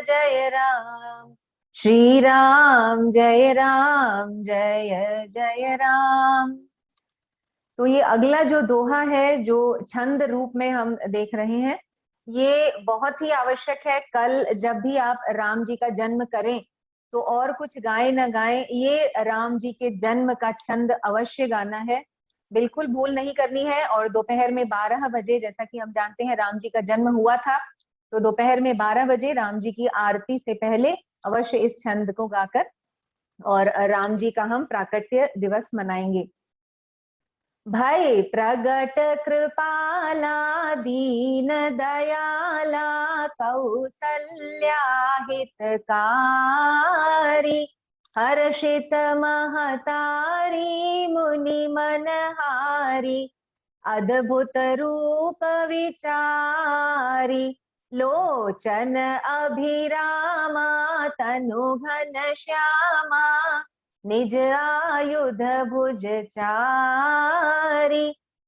जय राम, श्री राम जय जय राम। तो ये अगला जो दोहा है जो छंद रूप में हम देख रहे हैं, ये बहुत ही आवश्यक है। कल जब भी आप राम जी का जन्म करें तो और कुछ गाएं न गाएं, ये राम जी के जन्म का छंद अवश्य गाना है, बिल्कुल भूल नहीं करनी है। और दोपहर में 12 बजे, जैसा कि हम जानते हैं राम जी का जन्म हुआ था, तो दोपहर में 12 बजे राम जी की आरती से पहले अवश्य इस छंद को गाकर और राम जी का हम प्राकट्य दिवस मनाएंगे। भय प्रगट कृपाला दीन दयाला कौसल्या हितकारी हर्षित महतारी मुनि मनहारी अद्भुत रूप विचारी लोचन अभिरामा तनु घन श्यामा निज आयुध भुज चारी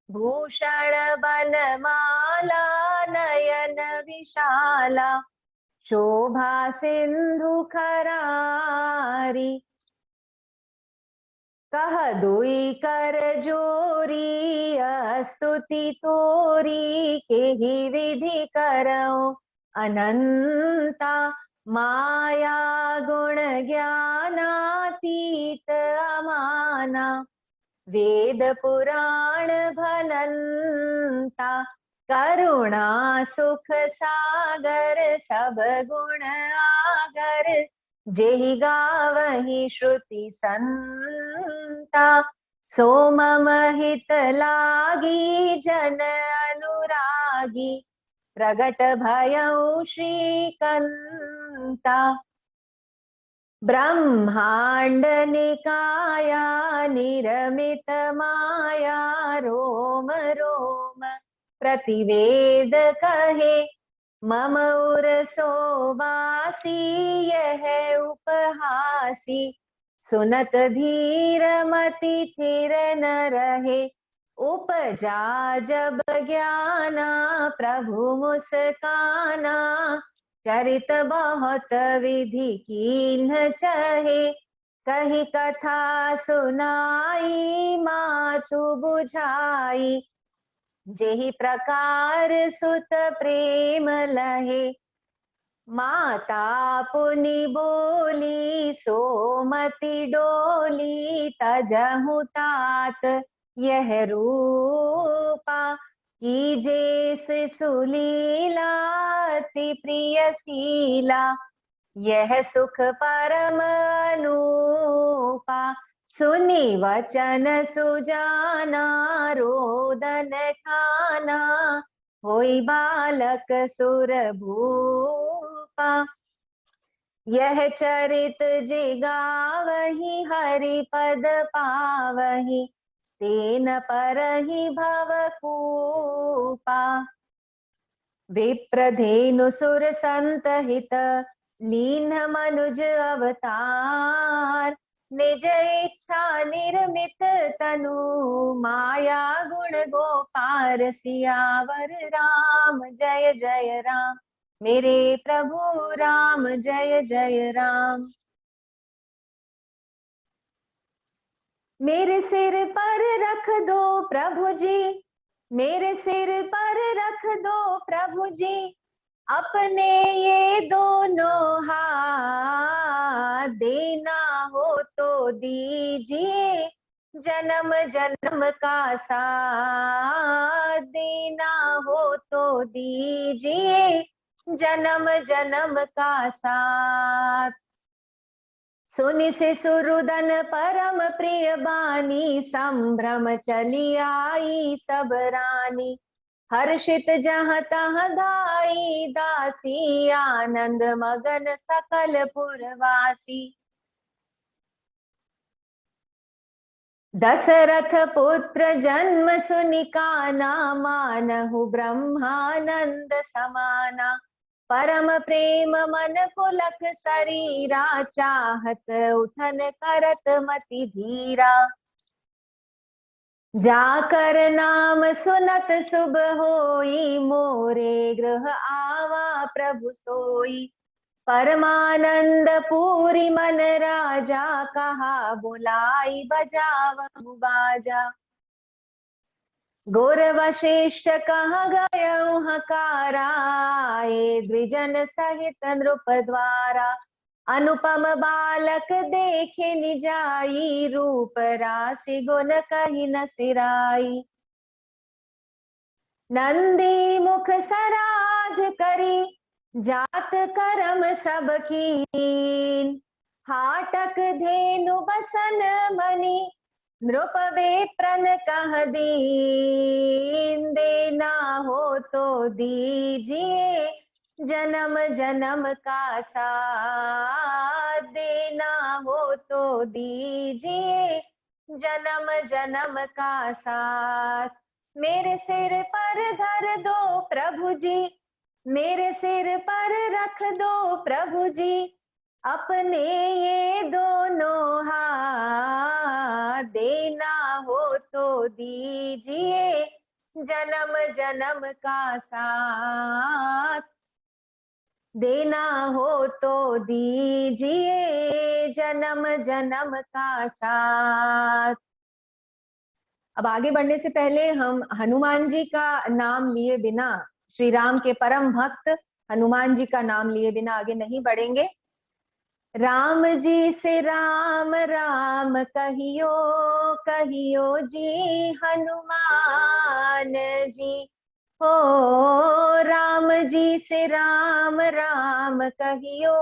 भूषण बनमाला नयन विशाला शोभा सिंधु खरारी कह दुई कर जोरी स्तुति तोरी के ही विधि करो अनंता माया गुण ज्ञानातीत अमाना वेद पुराण भनंता करुणा सुख सागर सब गुण आगर जेहि गावहि श्रुति संता सो मम हित लागी जन अनुरागी प्रगट भयउ श्रीकंता ब्रह्मांड निकाया निरमित माया रोम रोम प्रतिवेद कहे मम उर सोबासी यह उपहासी सुनत धीर मति थिर न रहे उपजा जब ज्ञाना प्रभु मुस्काना चरित बहुत विधि कीन्ह चहे कही कथा सुनाई मातु बुझाई जेहि प्रकार सुत प्रेम लहे माता पुनि बोली सोमति डोली तजहु तात यह रूपा कीजे सुलीला अति प्रिय शीला यह सुख परम अनूपा सुनी वचन सुजाना रोदन ठाना होई बालक सुर भूपा यह चरित जिगावहि हरि पद पावहि तेन परहि भव कूपा विप्रधेनु सुर संत हित लीन मनुज अवतार निज इच्छा निर्मित तनु माया गुण गोपार सियावर राम जय जय राम मेरे प्रभु राम जय जय राम। मेरे सिर पर रख दो प्रभु जी मेरे सिर पर रख दो प्रभु जी अपने ये दोनों हाथ देना हो तो दीजिए जन्म जन्म का साथ देना हो तो दीजिए जन्म जन्म का साथ सुनि शिशुरुदन परम प्रिय बानी संभ्रम चली आई सब रानी हर्षित जहाँ तहाँ दाई दासी आनंद मगन सकल पुरवासी दशरथ पुत्र जन्म सुनि काना मानहु ब्रह्मानंद समाना परम प्रेम मन पुलक शरीरा चाहत उठन करत मति धीरा जाकर नाम सुनत शुभ होई मोरे गृह आवा प्रभु सोई परमानंद पूरी मन राजा कहा बुलाई बजावहु बाजा गुर वशिष्ठ कहाँ गयउ हकारा द्विजन सहित नृप द्वारा अनुपम बालक देखे निजाई रूप राशि गुण कही न सिराई नंदी मुख सराध करी जात करम सब कीन हाटक धेनु बसन मणि नृप विप्रन कह दीन, देना हो तो दीजिए, जन्म जन्म का साथ देना हो तो दीजिए, जन्म जन्म का साथ। मेरे सिर पर धर दो प्रभु जी, मेरे सिर पर रख दो प्रभु जी, अपने ये दोनों हाथ, देना हो तो दीजिए, जन्म जन्म का साथ देना हो तो दीजिए, जन्म जन्म का साथ। अब आगे बढ़ने से पहले हम हनुमान जी का नाम लिए बिना, श्री राम के परम भक्त हनुमान जी का नाम लिए बिना आगे नहीं बढ़ेंगे। राम जी से राम राम कहियो, कहियो जी हनुमान जी, हो राम जी से राम राम कहियो,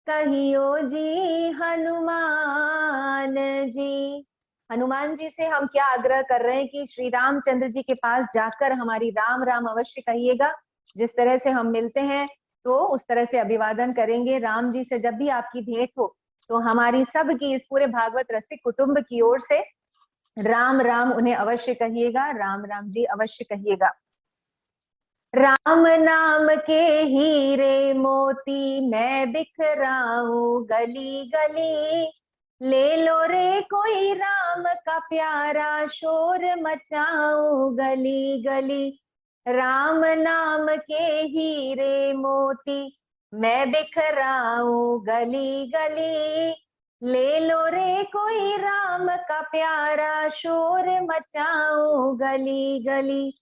कहियो जी हनुमान जी। हनुमान जी से हम क्या आग्रह कर रहे हैं कि श्री रामचंद्र जी के पास जाकर हमारी राम राम अवश्य कहिएगा। जिस तरह से हम मिलते हैं तो उस तरह से अभिवादन करेंगे। राम जी से जब भी आपकी भेंट हो तो हमारी सब की, इस पूरे भागवत रसिक कुटुंब की ओर से राम राम उन्हें अवश्य कहिएगा, राम राम जी अवश्य कहिएगा। राम नाम के हीरे मोती मैं बिखराऊं गली गली, ले लो रे कोई राम का प्यारा शोर मचाऊं गली गली। राम नाम के हीरे मोती मैं बिखराऊं गली गली, ले लो रे कोई राम का प्यारा शोर मचाऊं गली गली।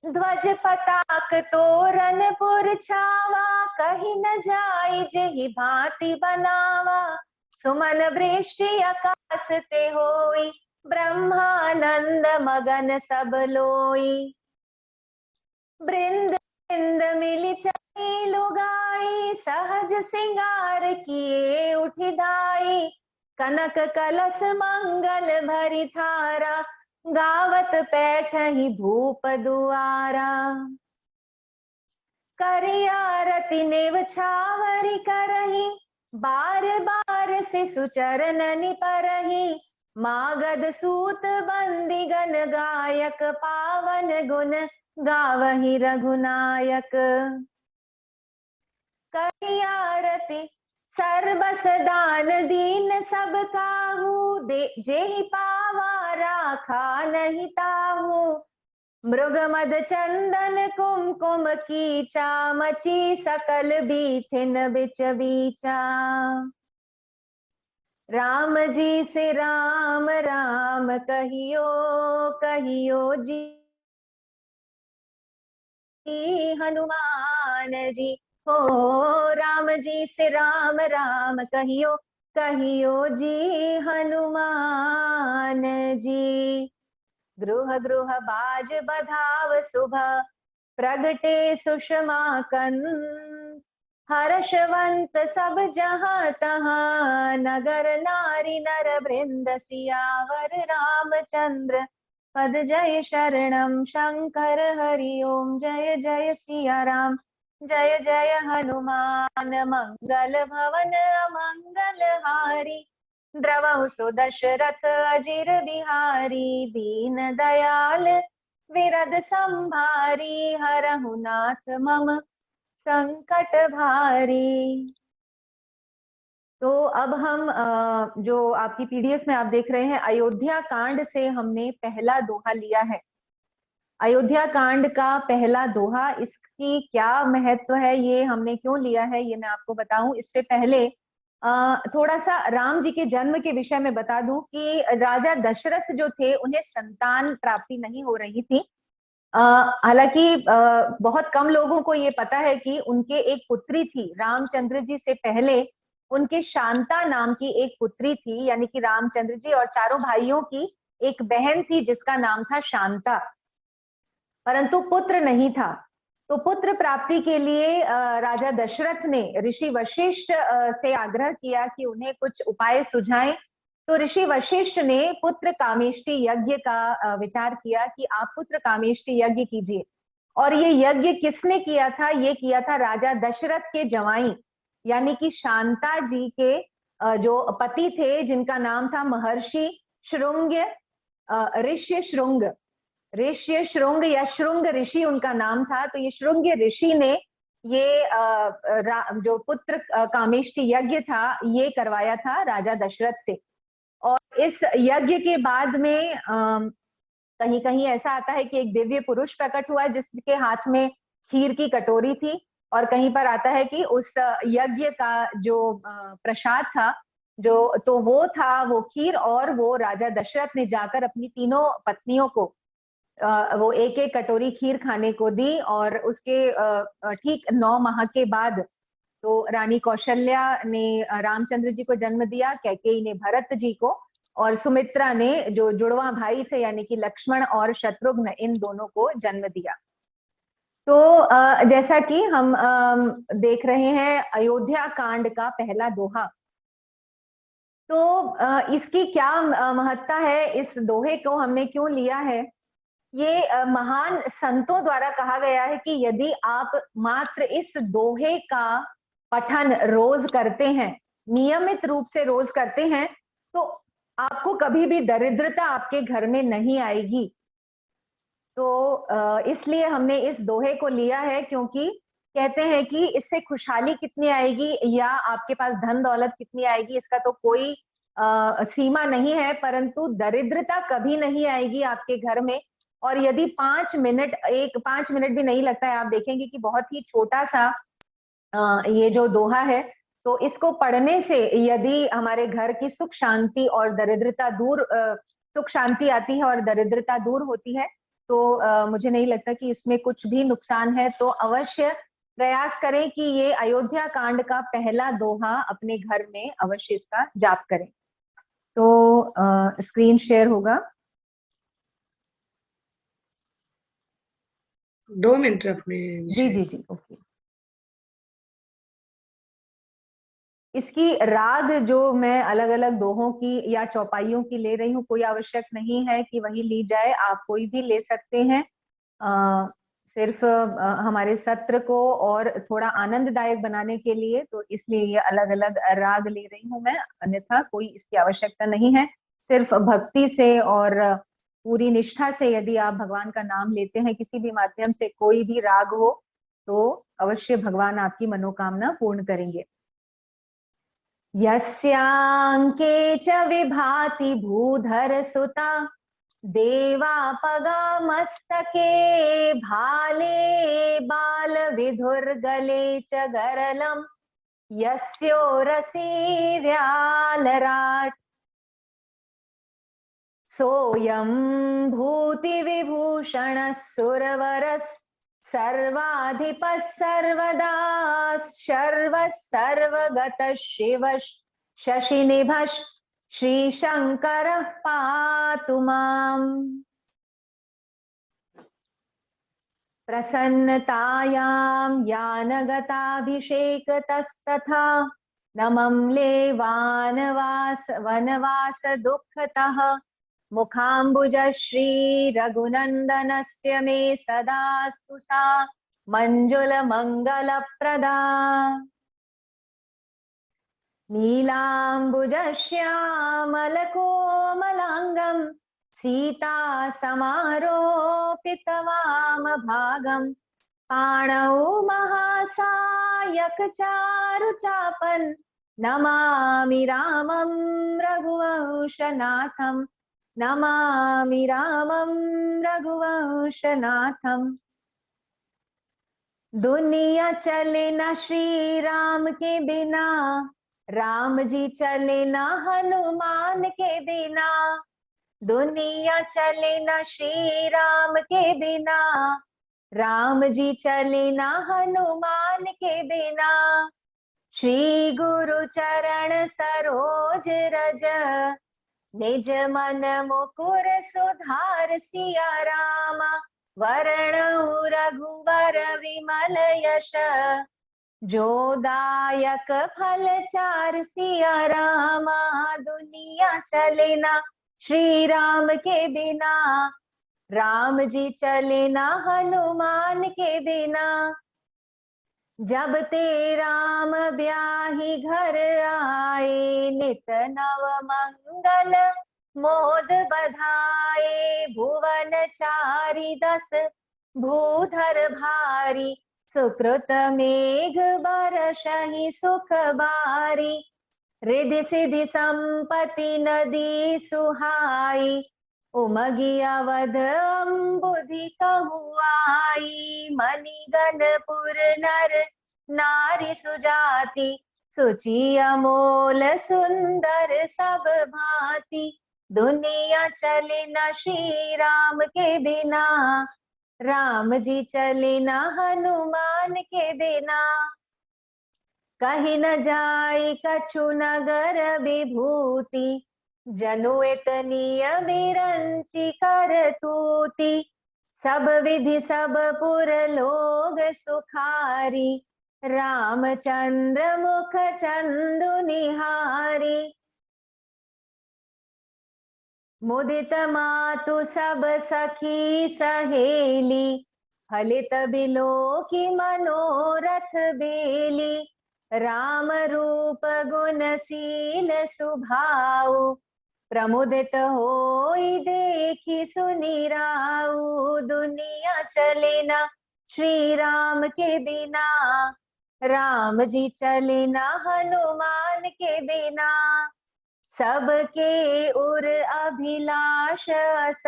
ध्वज पताक तोरण पुर छावा, कहीं न जाई जेहि भांति बनावा। सुमन वृष्टि आकाश ते होई, ब्रह्मानंद मगन सब लोई। बृंद बृंद मिली चली लुगाई, सहज सिंगार किए उठी दाई। कनक कलश मंगल भरी थारा, गावत पैठही भूप दुआरा। करी आरती नेव छावरी करही, बार बार शिशु चरणनि परही। मागध सूत बंदी गण गायक, पावन गुण गावही रघुनायक। करी आरती सर्वस दान दीन सब काहू, जेहि पावा राखा नहीं ताहू। मृग मद चंदन कुमकुम कीचा, मची सकल बीथिन बिच बीचा। राम जी से राम राम कहियो, कहियो जी हनुमान जी, हो राम जी से राम राम कहियो, कहियो जी हनुमान जी। गृह गृह बाज बधाव सुबह, प्रगटे सुषमा कंठ। हर्षवंत सब जहाँ तहाँ, नगर नारी नर वृंद सियावर रामचंद्र पद जय शरणम। शंकर हरि ओम जय जय सिया राम, जय जय हनुमान। मंगल भवन अमंगल हारी, द्रवहु सुदशरथ अजिर बिहारी। दीन दयाल विरद संभारी, हरहु नाथ मम संकट भारी। तो अब हम जो आपकी पीडीएफ में आप देख रहे हैं, अयोध्या कांड से हमने पहला दोहा लिया है। अयोध्या कांड का पहला दोहा, इसकी क्या महत्व है, ये हमने क्यों लिया है, ये मैं आपको बताऊं। इससे पहले थोड़ा सा राम जी के जन्म के विषय में बता दूं कि राजा दशरथ जो थे उन्हें संतान प्राप्ति नहीं हो रही थी। हालांकि बहुत कम लोगों को ये पता है कि उनके एक पुत्री थी। रामचंद्र जी से पहले उनके शांता नाम की एक पुत्री थी, यानी कि रामचंद्र जी और चारों भाइयों की एक बहन थी जिसका नाम था शांता, परंतु पुत्र नहीं था। तो पुत्र प्राप्ति के लिए राजा दशरथ ने ऋषि वशिष्ठ से आग्रह किया कि उन्हें कुछ उपाय सुझाएं। तो ऋषि वशिष्ठ ने पुत्र कामेष्टि यज्ञ का विचार किया कि आप पुत्र कामेष्टि यज्ञ कीजिए। और ये यज्ञ किसने किया था? ये किया था राजा दशरथ के जवाई यानी कि शांता जी के जो पति थे, जिनका नाम था महर्षि श्रृंग, ऋष्य श्रृंग, ऋष्य श्रृंग या श्रृंग ऋषि उनका नाम था। तो ये श्रृंग ऋषि ने ये जो पुत्र कामेष्टि यज्ञ था ये करवाया था राजा दशरथ से। और इस यज्ञ के बाद में कहीं कहीं ऐसा आता है कि एक दिव्य पुरुष प्रकट हुआ जिसके हाथ में खीर की कटोरी थी, और कहीं पर आता है कि उस यज्ञ का जो प्रसाद था, जो तो वो खीर, और वो राजा दशरथ ने जाकर अपनी तीनों पत्नियों को वो एक एक कटोरी खीर खाने को दी। और उसके ठीक 9 माह के बाद तो रानी कौशल्या ने रामचंद्र जी को जन्म दिया, कैकेयी ने भरत जी को, और सुमित्रा ने जो जुड़वा भाई थे यानी कि लक्ष्मण और शत्रुघ्न, इन दोनों को जन्म दिया। तो जैसा कि हम देख रहे हैं अयोध्या कांड का पहला दोहा। तो इसकी क्या महत्ता है, इस दोहे को हमने क्यों लिया है? ये महान संतों द्वारा कहा गया है कि यदि आप मात्र इस दोहे का पठन रोज करते हैं, नियमित रूप से रोज करते हैं, तो आपको कभी भी दरिद्रता आपके घर में नहीं आएगी। तो इसलिए हमने इस दोहे को लिया है, क्योंकि कहते हैं कि इससे खुशहाली कितनी आएगी या आपके पास धन दौलत कितनी आएगी इसका तो कोई सीमा नहीं है, परंतु दरिद्रता कभी नहीं आएगी आपके घर में। और यदि 5 मिनट भी नहीं लगता है, आप देखेंगे कि बहुत ही छोटा सा ये जो दोहा है, तो इसको पढ़ने से यदि हमारे घर की सुख शांति और दरिद्रता दूर सुख शांति आती है और दरिद्रता दूर होती है, तो मुझे नहीं लगता कि इसमें कुछ भी नुकसान है। तो अवश्य प्रयास करें कि ये अयोध्या कांड का पहला दोहा अपने घर में अवश्य इसका जाप करें। तो स्क्रीन शेयर होगा। 2 मिनट अपने जी जी जी, ओके। इसकी राग जो मैं अलग अलग दोहों की या चौपाइयों की ले रही हूँ, कोई आवश्यक नहीं है कि वही ली जाए, आप कोई भी ले सकते हैं। सिर्फ हमारे सत्र को और थोड़ा आनंददायक बनाने के लिए, तो इसलिए ये अलग अलग राग ले रही हूँ मैं, अन्यथा कोई इसकी आवश्यकता नहीं है। सिर्फ भक्ति से और पूरी निष्ठा से यदि आप भगवान का नाम लेते हैं किसी भी माध्यम से, कोई भी राग हो, तो अवश्य भगवान आपकी मनोकामना पूर्ण करेंगे। यस्यांके च विभाति भूधर सुता देवापगा मस्तके भाले बाल विधुर्गले च गरलम यस्योरसी व्यालराट सोयं भूति विभूषण सुरवरस सर्वाधिपः सर्वदा सर्वः सर्वगतः शिवः शशिनिभः श्री शंकर पातु माम्। प्रसन्नतायां यानगताभिषेकतस्तथा नमम्ले वनवास दुःखतः मुखाम्बुज श्री रघुनन्दनस्य मे सदास्तु सा मंजुल मंगलप्रदा। नीलाम्बुज श्यामल कोमलांगं सीता समारोपितवाम भागं पाणौ महासायक चारुचापन् नमामि रामं रघुवंशनाथं नमामि रामं रघुवंशनाथं। दुनिया चले ना श्री राम के बिना, राम जी चले ना हनुमान के बिना। दुनिया चले ना श्री राम के बिना, राम जी चले ना हनुमान के बिना। श्री गुरु चरण सरोज रज निज मन मुकुर सुधार सिया रामा। वरणौ रघुवर विमल यश जो दायक फल चार सिया रामा, दुनिया चले ना श्री राम के बिना, राम जी चले ना हनुमान के बिना। जब ते राम ब्याही घर आए, नित नव मंगल मोद बधाए, भुवन चारि दस भूधर भारी, सुकृत मेघ बरषहि सुख बारी, रिद्धि सिद्धि संपत्ति नदी सुहाई, उमगी अवध अम्बुधि कहुआई, मणिगणपुर नर नारी सुजाति, सुचि अमोल सुंदर सब भांति, दुनिया चले न श्री राम के बिना, राम जी चले न हनुमान के बिना। कहीं न जाई कछु नगर विभूति, जनु एतनीय बिरंची कर तूती, सब विधि सब पुर लोग सुखारी, रामचंद्र मुख चंदु निहारी। मुदित मातु सब सखी सहेली, फलित बिलो की मनोरथ बेली, राम रूप गुणशील सुभाऊ, प्रमुदित होई देखी सुनी राऊ, दुनिया चले ना श्री राम के बिना, राम जी चले ना हनुमान के बिना। सबके उर अभिलाष अस,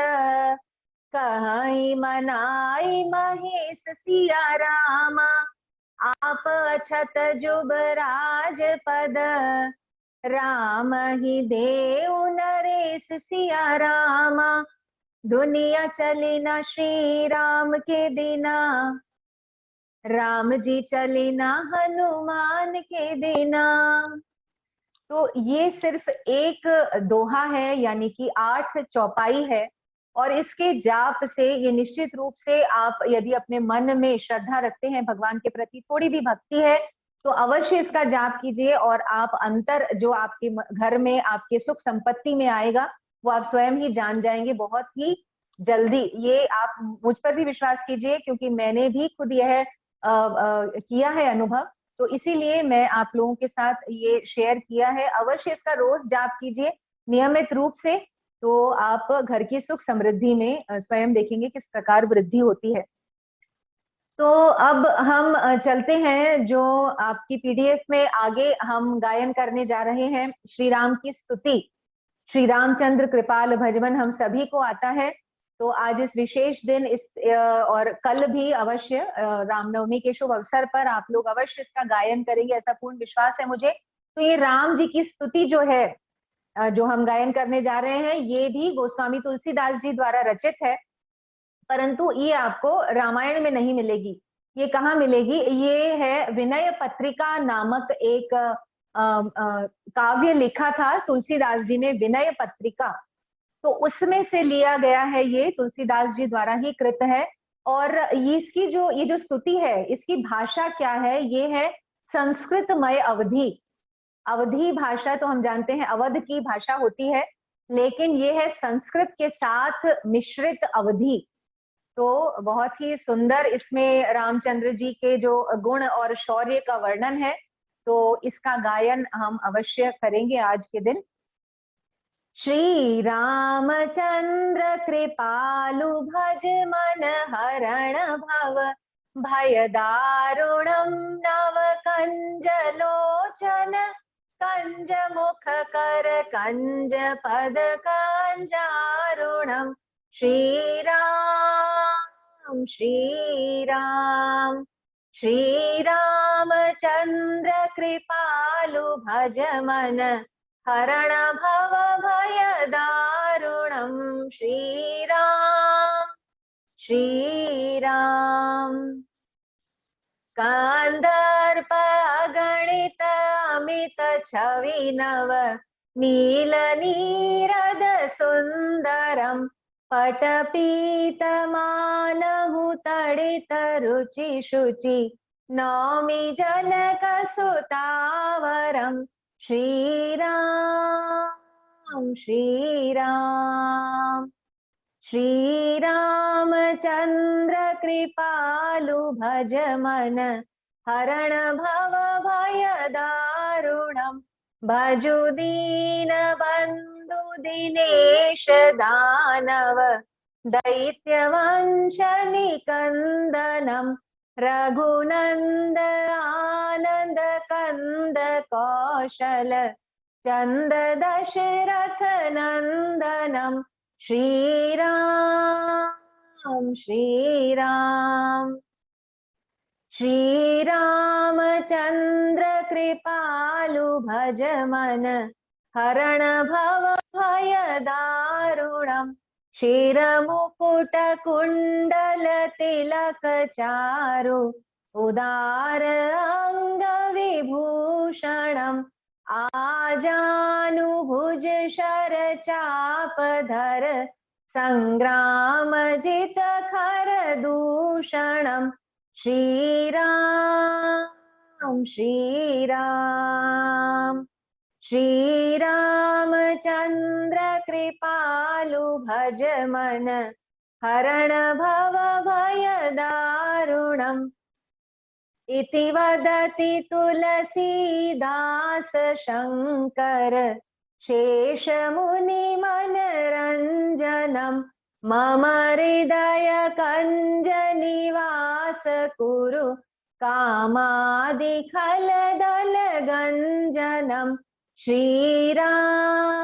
कहीं मनाई महेश सिया रामा, आप छत जुबराज पद, राम ही देव नरेश सिया रामा, दुनिया चले ना श्री राम के बिना, राम जी चले ना हनुमान के बिना। तो ये सिर्फ एक दोहा है, यानी कि 8 चौपाई है, और इसके जाप से ये निश्चित रूप से आप यदि अपने मन में श्रद्धा रखते हैं, भगवान के प्रति थोड़ी भी भक्ति है, तो अवश्य इसका जाप कीजिए, और आप अंतर जो आपके घर में आपके सुख संपत्ति में आएगा वो आप स्वयं ही जान जाएंगे बहुत ही जल्दी। ये आप मुझ पर भी विश्वास कीजिए, क्योंकि मैंने भी खुद यह किया है अनुभव, तो इसीलिए मैं आप लोगों के साथ ये शेयर किया है। अवश्य इसका रोज जाप कीजिए नियमित रूप से, तो आप घर की सुख समृद्धि में स्वयं देखेंगे किस प्रकार वृद्धि होती है। तो अब हम चलते हैं, जो आपकी पीडीएफ में आगे हम गायन करने जा रहे हैं श्री राम की स्तुति। श्री रामचंद्र कृपाल भजमन हम सभी को आता है, तो आज इस विशेष दिन और कल भी अवश्य रामनवमी के शुभ अवसर पर आप लोग अवश्य इसका गायन करेंगे, ऐसा पूर्ण विश्वास है मुझे। तो ये राम जी की स्तुति जो है, जो हम गायन करने जा रहे हैं, ये भी गोस्वामी तुलसीदास जी द्वारा रचित है, परंतु ये आपको रामायण में नहीं मिलेगी। ये कहाँ मिलेगी? ये है विनय पत्रिका नामक एक काव्य लिखा था तुलसीदास जी ने, विनय पत्रिका, तो उसमें से लिया गया है, ये तुलसीदास जी द्वारा ही कृत है। और इसकी ये जो स्तुति है, इसकी भाषा क्या है? ये है संस्कृतमय अवधि। अवधि भाषा तो हम जानते हैं अवध की भाषा होती है, लेकिन ये है संस्कृत के साथ मिश्रित अवधि। तो बहुत ही सुंदर इसमें रामचंद्र जी के जो गुण और शौर्य का वर्णन है, तो इसका गायन हम अवश्य करेंगे आज के दिन। श्री रामचंद्र कृपालु भज मन हरण भव, भय दारुणम नव कंज लोचन, कंज मुख कर कंज पद कंजारुणम। श्री राम श्री राम श्री रामचंद्र कृपालु भज मन हरण भव भय दारुणम। श्री राम श्री राम। कांदर्प अगणित अमित छवि नव, नील नीरद सुंदरम, पट पीत मानहु तड़ित रुचि शुचि, नौमि जनकसुतावरं श्रीराम श्रीराम। श्रीरामचन्द्र कृपालु भज मन हरण भव भय दारुणं भजु दीन बंधु दिनेश दानव दैत्यवंश निकंदनम रघुनंद आनंद कंद कौशल चंद दशरथ नंदनम श्रीराम श्रीराम। श्रीरामचन्द्र कृपालु भज मन हरण भव भय दारुणं शिरमुकुट कुंडल तिलक चारु उदार अंग विभूषणम् आजानुभुज शर चाप धर संग्राम जित खर दूषणम् श्रीराम श्रीराम। श्रीरामचन्द्र कृपालु भज मन हरण भव भय दारुणम् इति वदति तुलसीदास शंकर शेष मुनि मनरंजनम् मम हृदय कंज निवास कुरु कामादिखल दल गंजनम् श्रीराम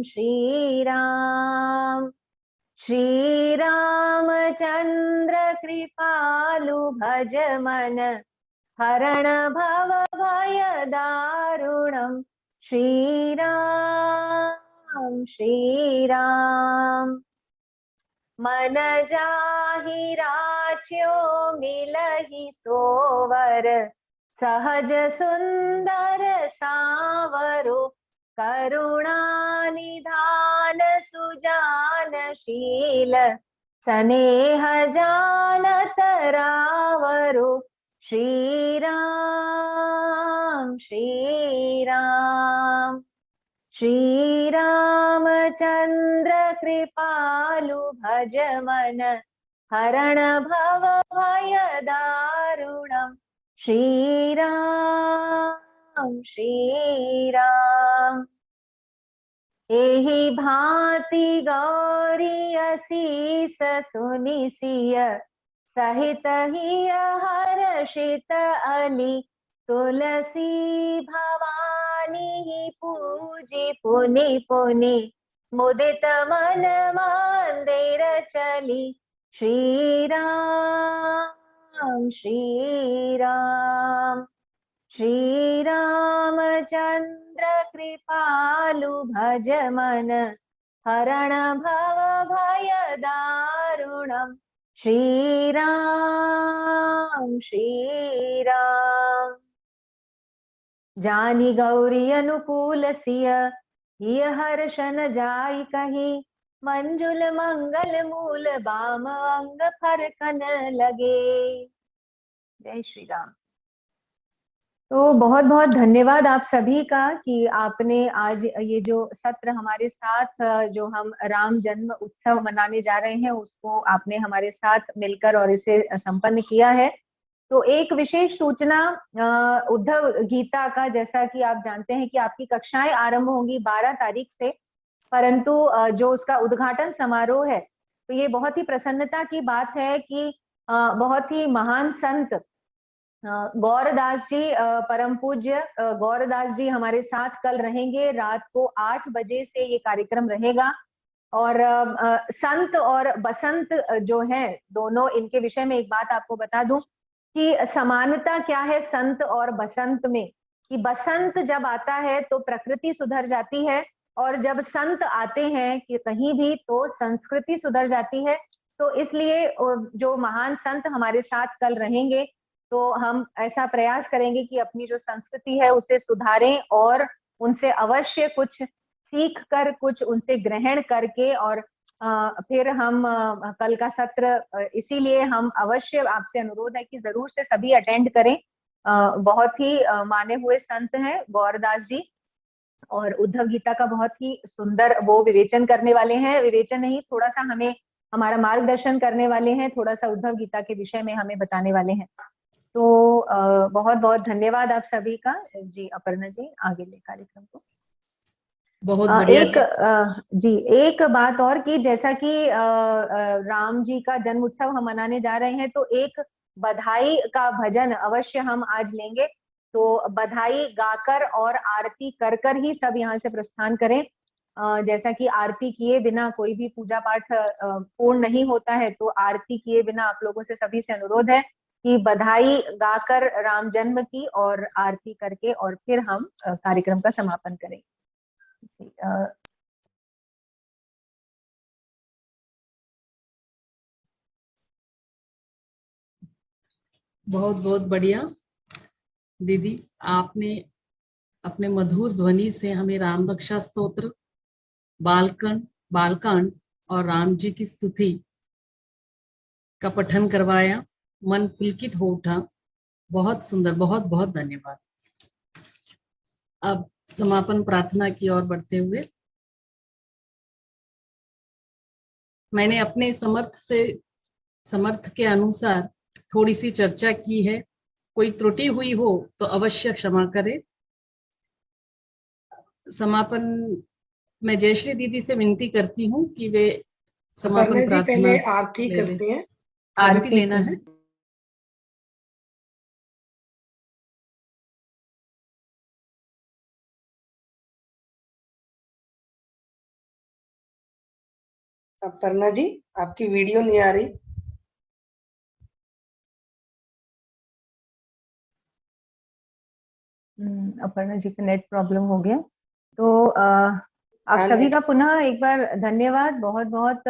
श्रीराम। श्रीरामचन्द्र कृपालु भज मन हरण भव भय दारुणम् श्रीराम श्रीराम। मन जाहि राच्यो मिलहि सोवर सहज सुंदर सावरो करुणा निधान सुजान शील स्नेह जानत रावरो श्रीराम श्रीराम। श्रीरामचन्द्र कृपालु भज मन हरण भव भय दारुणम् श्रीराम श्रीराम। एहि भांति गौरी असीस सुनि सिय सहित हिय हर्षित अली तुलसी भवानी पूजी पुनि पुनि मुदित मन मंदिर चली श्रीराम श्रीराम। श्रीरामचन्द्र कृपालु भज मन हरण भव भय दारुणम् श्रीराम श्रीराम। जानी गौरी अनुकूल सिय हिय हर्षन जाई कही मंजुल मंगल मूल बाम अंग फरकन लगे। जय श्री राम। तो बहुत बहुत धन्यवाद आप सभी का कि आपने आज ये जो सत्र हमारे साथ जो हम राम जन्म उत्सव मनाने जा रहे हैं उसको आपने हमारे साथ मिलकर और इसे संपन्न किया है। तो एक विशेष सूचना उद्धव गीता का, जैसा कि आप जानते हैं कि आपकी कक्षाएं आरंभ होंगी 12 तारीख से, परंतु जो उसका उद्घाटन समारोह है तो ये बहुत ही प्रसन्नता की बात है कि बहुत ही महान संत गौरदास जी, परम पूज्य गौरदास जी हमारे साथ कल रहेंगे। रात को 8 बजे से ये कार्यक्रम रहेगा और संत और बसंत जो है दोनों, इनके विषय में एक बात आपको बता दूं कि समानता क्या है संत और बसंत में, कि बसंत जब आता है तो प्रकृति सुधर जाती है और जब संत आते हैं कि कहीं भी तो संस्कृति सुधर जाती है। तो इसलिए जो महान संत हमारे साथ कल रहेंगे तो हम ऐसा प्रयास करेंगे कि अपनी जो संस्कृति है उसे सुधारें और उनसे अवश्य कुछ सीख कर, कुछ उनसे ग्रहण करके और फिर हम कल का सत्र इसीलिए हम अवश्य आपसे अनुरोध है कि जरूर से सभी अटेंड करें। बहुत ही माने हुए संत हैं गौरदास जी, और उद्धव गीता का बहुत ही सुंदर वो विवेचन करने वाले हैं, विवेचन नहीं थोड़ा सा हमें हमारा मार्गदर्शन करने वाले हैं, थोड़ा सा उद्धव गीता के विषय में हमें बताने वाले हैं। तो बहुत बहुत धन्यवाद आप सभी का। जी अपर्णा जी आगे ले कार्यक्रम को। बहुत बढ़िया जी एक बात और कि जैसा कि राम जी का जन्म उत्सव हम मनाने जा रहे हैं, तो एक बधाई का भजन अवश्य हम आज लेंगे। तो बधाई गाकर और आरती कर कर ही सब यहाँ से प्रस्थान करें। जैसा कि आरती किए बिना कोई भी पूजा पाठ पूर्ण नहीं होता है, तो आरती किए बिना आप लोगों से सभी से अनुरोध है कि बधाई गाकर राम जन्म की और आरती करके और फिर हम कार्यक्रम का समापन करेंगे। बहुत बहुत बढ़िया दीदी, आपने अपने मधुर ध्वनि से हमें राम रक्षा स्तोत्र, बालकांड और राम जी की स्तुति का पठन करवाया। मन पुलकित हो उठा। बहुत सुंदर, बहुत बहुत धन्यवाद। अब समापन प्रार्थना की ओर बढ़ते हुए मैंने अपने समर्थ के अनुसार थोड़ी सी चर्चा की है। कोई त्रुटि हुई हो तो अवश्य क्षमा करें। समापन मैं जयश्री दीदी से विनती करती हूँ कि वे समापन जी प्रार्थना पहले आरती ले करते हैं। आरती लेना है। अपर्णा जी आपकी वीडियो नहीं आ रही। अपर्णा जी का नेट प्रॉब्लम हो गया। तो आप सभी का पुनः एक बार धन्यवाद, बहुत बहुत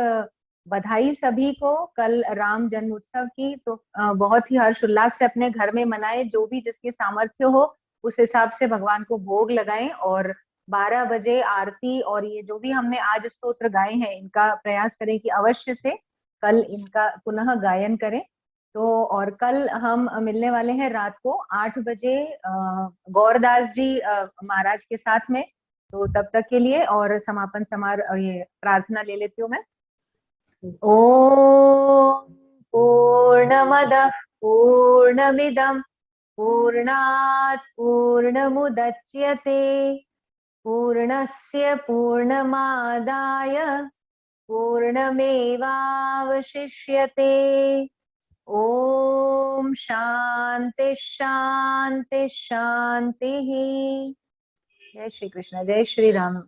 बधाई सभी को कल राम जन्म उत्सव की। तो बहुत ही हर्षोल्लास से अपने घर में मनाए, जो भी जिसकी सामर्थ्य हो उस हिसाब से भगवान को भोग लगाएं, और 12 बजे आरती और ये जो भी हमने आज स्तोत्र गाए हैं इनका प्रयास करें कि अवश्य से कल इनका पुनः गायन करें। तो और कल हम मिलने वाले हैं रात को 8 बजे गौरदास जी महाराज के साथ में। तो तब तक के लिए और समापन समारोह ये प्रार्थना ले लेती हूँ मैं। ओम पूर्णमदः पूर्णमिदं पूर्णात् पूर्णमुदच्यते पूर्णस्य पूर्णमादाय पूर्णमेवावशिष्यते। ओम शांति शांति शांति। जय श्री कृष्ण, जय श्री राम।